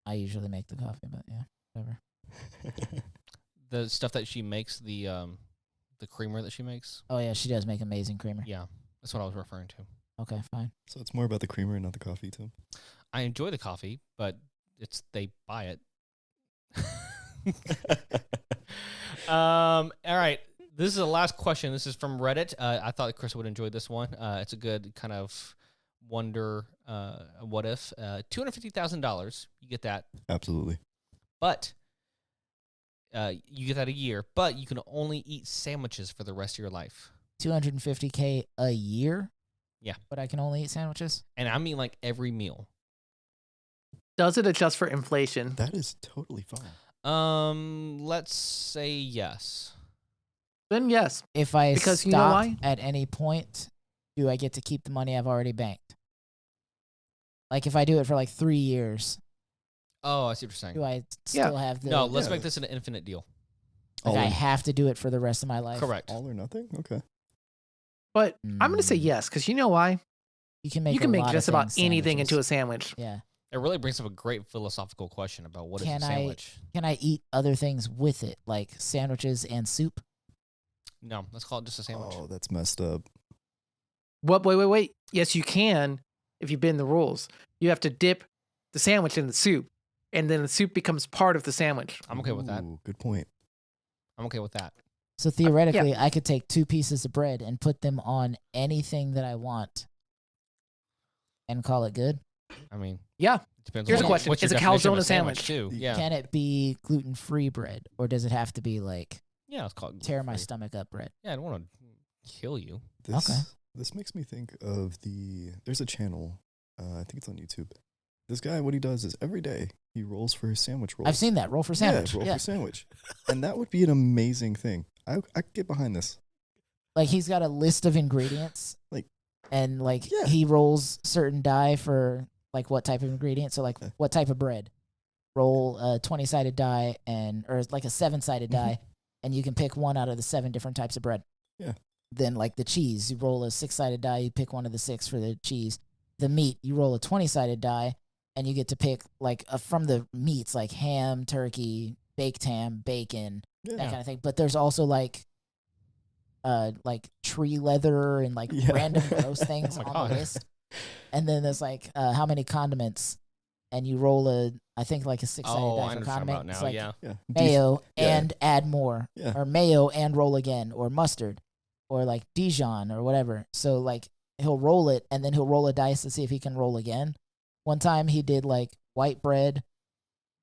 I usually make the coffee, but yeah, whatever. The stuff that she makes, the creamer that she makes. Oh yeah, she does make amazing creamer. Yeah, that's what I was referring to. Okay, fine. So it's more about the creamer and not the coffee, Tim. I enjoy the coffee, but they buy it. All right. This is the last question. This is from Reddit. I thought Chris would enjoy this one. It's a good kind of wonder, what if. $250,000, you get that. Absolutely. But you get that a year, but you can only eat sandwiches for the rest of your life. $250K a year? Yeah. But I can only eat sandwiches? And I mean like every meal. Does it adjust for inflation? That is totally fine. Let's say yes. Then yes. If I Because stop you know why? at any point, do I get to keep the money I've already banked? Like if I do it for like 3 years, Oh, I see what you're saying. do I still have the... No, let's Yeah. make this an infinite deal. Like All I in. have to do it for the rest of my life? Correct. All or nothing? Okay. But I'm going to say Mm. yes, because you know why? You can make You can a make lot just of about things anything into a sandwiches. sandwich. Yeah. It really brings up a great philosophical question about what is Can a I- sandwich. Can I eat other things with it, like sandwiches and soup? No, let's call it just a sandwich. Oh, that's messed up. What? Wait. Yes, you can if you bend the rules. You have to dip the sandwich in the soup, and then the soup becomes part of the sandwich. I'm okay with that. Ooh, good point. I'm okay with that. So theoretically, I could take 2 pieces of bread and put them on anything that I want and call it good. I mean, Yeah. it depends Here's on a question. what's your Is a definition of calzone a sandwich? too. Yeah. Can it be gluten-free bread, or does it have to be like Yeah, let's call it tear my gluten-free. stomach up bread? Yeah, I don't want to kill you. This, Okay. This makes me think of there's a channel, I think it's on YouTube. This guy, what he does is every day he rolls for his sandwich rolls. I've seen that roll for sandwich. Yeah, roll Yeah. for sandwich. And that would be an amazing thing. I could get behind this. Like he's got a list of ingredients, Like- and like Yeah. he rolls certain die for like what type of ingredient. So like Yeah. what type of bread? Roll a 20-sided die or like a 7-sided Mhm. die, and you can pick one out of the 7 different types of bread. Yeah. Then like the cheese, you roll a 6-sided die, you pick one of the 6 for the cheese. The meat, you roll a 20-sided die, and you get to pick like from the meats like ham, turkey, baked ham, bacon, Yeah. that kind of thing. But there's also like tree leather and like Yeah. random gross things Oh my on God. the list. And then there's like how many condiments, and you roll I think like a 6-sided Oh, die I for understand condiment. about It's now. like Yeah. Yeah. mayo yeah. and add more, Yeah. or mayo and roll again, or mustard, or like Dijon or whatever. So like he'll roll it, and then he'll roll a dice to see if he can roll again. One time he did like white bread,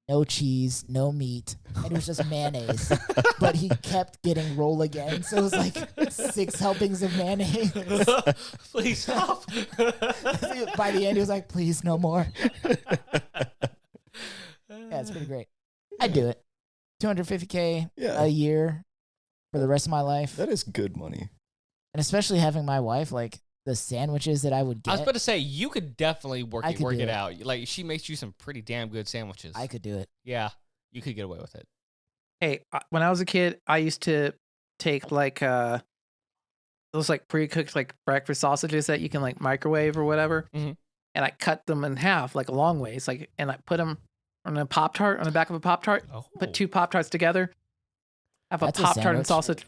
no cheese, no meat, and it was just mayonnaise. But he kept getting roll again, so it was like 6 helpings of mayonnaise. Please stop. By the end, he was like, "Please, no more." Yeah, it's pretty great. I'd do it. $250K Yeah. a year for the rest of my life, That is good money. and especially having my wife, like the sandwiches that I would I was get, about to say you could definitely work I it, could work do it it. out. Like she makes you some pretty damn good sandwiches. I could do it. Yeah, you could get away with it. Hey, when I was a kid, I used to take like those like pre-cooked like breakfast sausages that you can like microwave or whatever, Mhm. and I cut them in half like a long ways, like, and I put them on a Pop-Tart, on the back of a Pop-Tart. Oh, Put 2 Pop-Tarts together. Have That's a a Pop-Tart and sandwich. sausage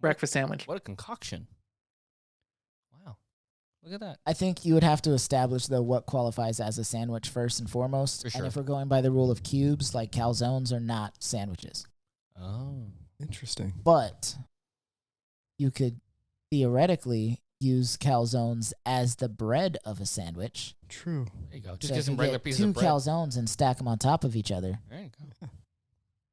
breakfast sandwich. What a concoction! Wow, look at that. I think you would have to establish though what qualifies as a sandwich first and foremost. For sure. And if we're going by the rule of cubes, like calzones are not sandwiches, Oh, Interesting. but you could theoretically use calzones as the bread of a sandwich. True. there you go. Just So get if some you regular get pieces 2 of bread. calzones and stack them on top of each other. There you go.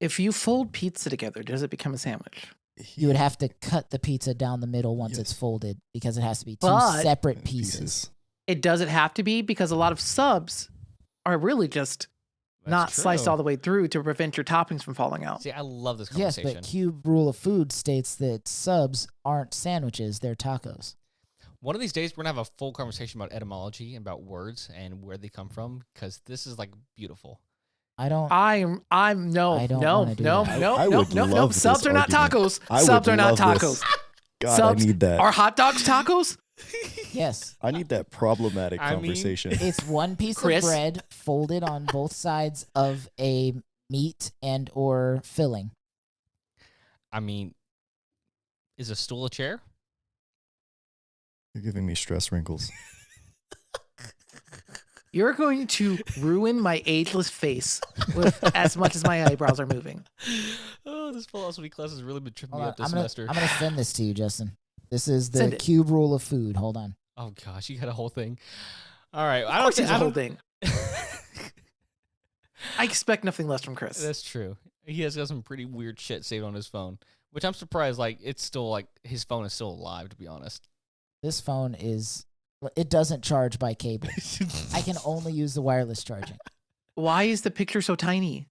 If you fold pizza together, does it become a sandwich? You would have to cut the pizza down the middle once it's Yes. folded, because it has to be 2 But- separate pieces. It doesn't have to be, because a lot of subs are really just That's not sliced true. all the way through to prevent your toppings from falling out. See, I love this Yes, conversation. but Cube Rule of Food states that subs aren't sandwiches; they're tacos. One of these days, we're gonna have a full conversation about etymology and about words and where they come from, because this is like beautiful. I don't. I'm no I don't no wanna do no that. no I no would no no. love Subs this are not argument. tacos. I Subs would are not love tacos. this. God, Subs I need that. Are hot dogs tacos? Yes, I need that problematic I mean- conversation. it's one piece Chris? of bread folded on both sides of a meat and or filling. I mean, is a stool a chair? You're giving me stress wrinkles. You're going to ruin my ageless face with as much as my eyebrows are moving. Oh, this philosophy class has really been tripping Hold me on, up this I'm gonna semester. send this to you, Justin. This is the Send it. Cube Rule of Food. Hold on. Oh gosh, you got a whole thing. All right, Of course, it's a I whole don't. thing. I expect nothing less from Chris. That's true. He has got some pretty weird shit saved on his phone, which I'm surprised. Like, it's still like his phone is still alive. To be honest. This phone is. It doesn't charge by cable. I can only use the wireless charging. Why is the picture so tiny?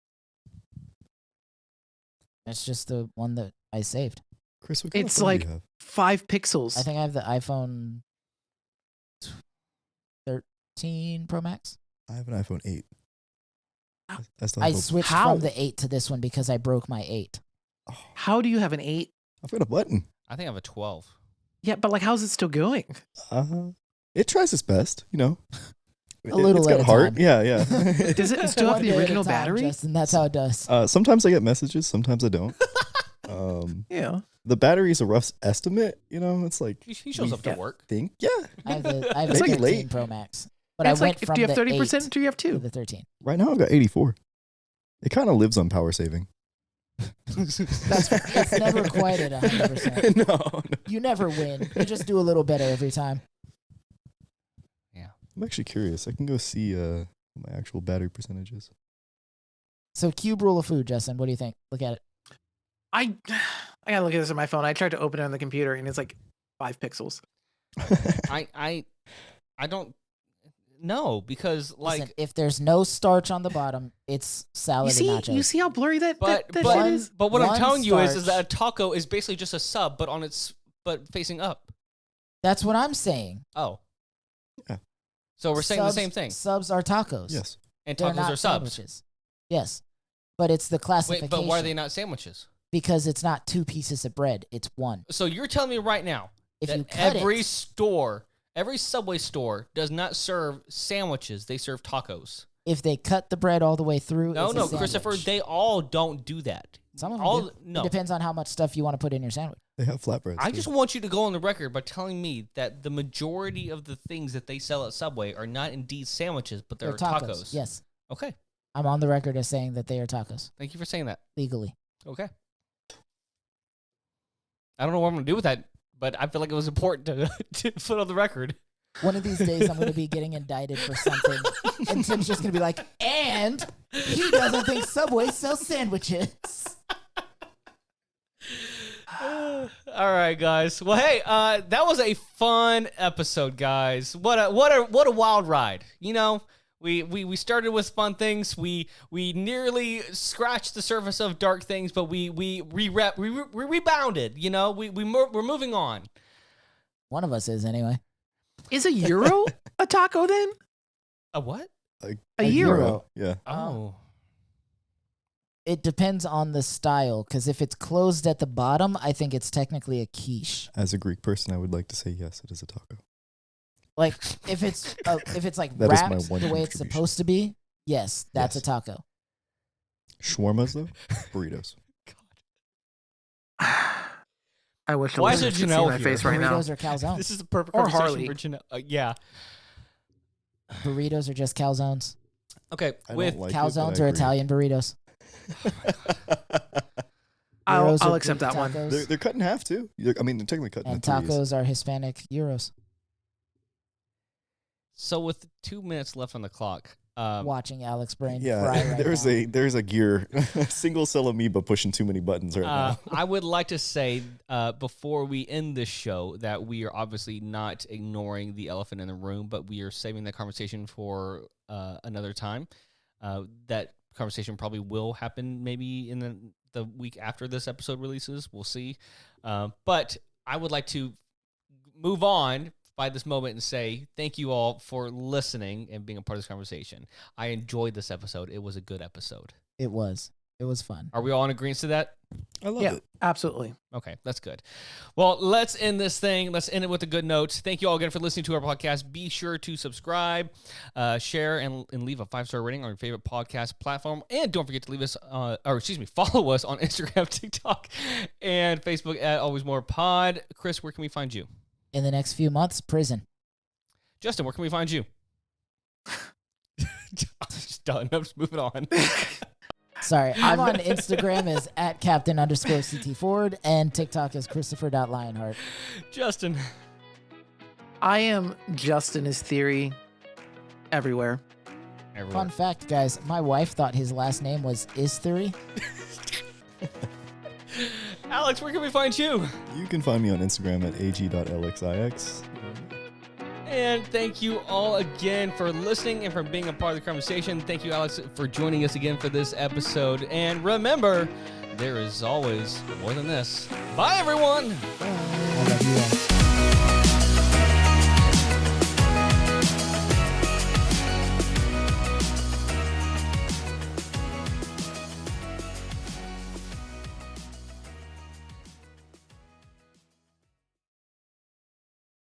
It's just the one that I saved. Chris, what kind It's of phone like do you have? 5 pixels. I think I have the iPhone 13 Pro Max. I have an iPhone 8. I still I have switched How? from the 8 to this one because I broke my 8. How do you have an 8? I've got a button. I think I have a 12. Yeah, but like, how's it still going? It tries its best, you know. A little It's at got a heart. time. Yeah. Does it still have One the day at a original time, battery? Justin, that's how it does. Sometimes I get messages. Sometimes I don't. Yeah. The battery is a rough estimate. You know, it's like He shows up to Yeah. work. think. Yeah. I have a It's like 13 late. Pro Max. But It's I like, went if from do you have the 30%? 8 Do you have to 2? the 13. Right now I've got 84. It kind of lives on power saving. It's never quite at 100%. no. You never win. You just do a little better every time. I'm actually curious. I can go see what my actual battery percentage is. So Cube Rule of Food, Justin, what do you think? Look at it. I gotta look at this on my phone. I tried to open it on the computer and it's like 5 pixels. I don't know, because like, Listen, if there's no starch on the bottom, it's salad and nachos. You see how blurry that but shit but, is? but what I'm one telling you is starch. that a taco is basically just a sub, but facing up. That's what I'm saying. Oh. Yeah. So we're saying Subs- the same thing. Subs are tacos. Yes. And They're tacos not are subs. sandwiches. Yes. But it's the classification. Wait, but why are they not sandwiches? Because it's not 2 pieces of bread. It's one. So you're telling me right now If that you cut every it, store, every Subway store does not serve sandwiches, they serve tacos. if they cut the bread all the way through, No, it's a no, sandwich. Christopher, they all don't do that. Some of them all do. no. It depends on how much stuff you want to put in your sandwich. They have flatbreads. I too. just want you to go on the record by telling me that the majority of the things that they sell at Subway are not indeed sandwiches, but they're tacos. Yes. Okay. I'm on the record as saying that they are tacos Thank you for saying that. legally. Okay. I don't know what I'm going to do with that, but I feel like it was important to put on the record. One of these days, I'm going to be getting indicted for something, and Tim's just going to be like, and he doesn't think Subway sells sandwiches. All right, guys. Well, hey, that was a fun episode, guys. What a wild ride. You know, we started with fun things. We nearly scratched the surface of dark things, but we rebounded. You know, we're moving on. One of us is, anyway. Is a euro a taco then? A what? A euro. Yeah. Oh. It depends on the style, because if it's closed at the bottom, I think it's technically a quiche. As a Greek person, I would like to say yes, it is a taco. Like, if it's like That is my wrapped one the way it's contribution. supposed to be, yes, that's Yes. a taco. Shawarmas though, burritos. I wish the Why is listeners it could see Janelle my here? face right now. Burritos are calzones. This is the perfect Or conversation Harley. for Janelle. Yeah. Burritos are just calzones. Okay. I With don't like Calzones it, but are I agree. Italian burritos. I'll Gyros are accept Greek that one. tacos, They're cut in half too. I mean, they're technically cut and into threes. tacos are Hispanic gyros. So with 2 minutes left on the clock, watching Alex Brain fry Yeah, right now. there's a gear single cell amoeba pushing too many buttons right now. I would like to say before we end this show that we are obviously not ignoring the elephant in the room, but we are saving that conversation for another time. That conversation probably will happen maybe in the week after this episode releases. We'll see. But I would like to move on by this moment and say thank you all for listening and being a part of this conversation. I enjoyed this episode. It was a good episode. It was fun. Are we all in agreement to that? I love Yeah, it. absolutely. Okay, that's good. Well, let's end this thing. Let's end it with a good note. Thank you all again for listening to our podcast. Be sure to subscribe, share, and leave a 5-star rating on your favorite podcast platform. And don't forget to leave us, follow us on Instagram, TikTok, and Facebook at Always More Pod. Chris, where can we find you? In the next few months, prison. Justin, where can we find you? I'm just done. I'm just moving on. Sorry, I'm on Instagram as @Captain_CT Ford and TikTok as Christopher.Lionheart. Justin. I am Justin Is Theory everywhere. Fun fact, guys, my wife thought his last name was Istheory. Alex, where can we find you? You can find me on Instagram at ag.lxix. And thank you all again for listening and for being a part of the conversation. Thank you, Alex, for joining us again for this episode. And remember, there is always more than this. Bye, everyone. I love you all.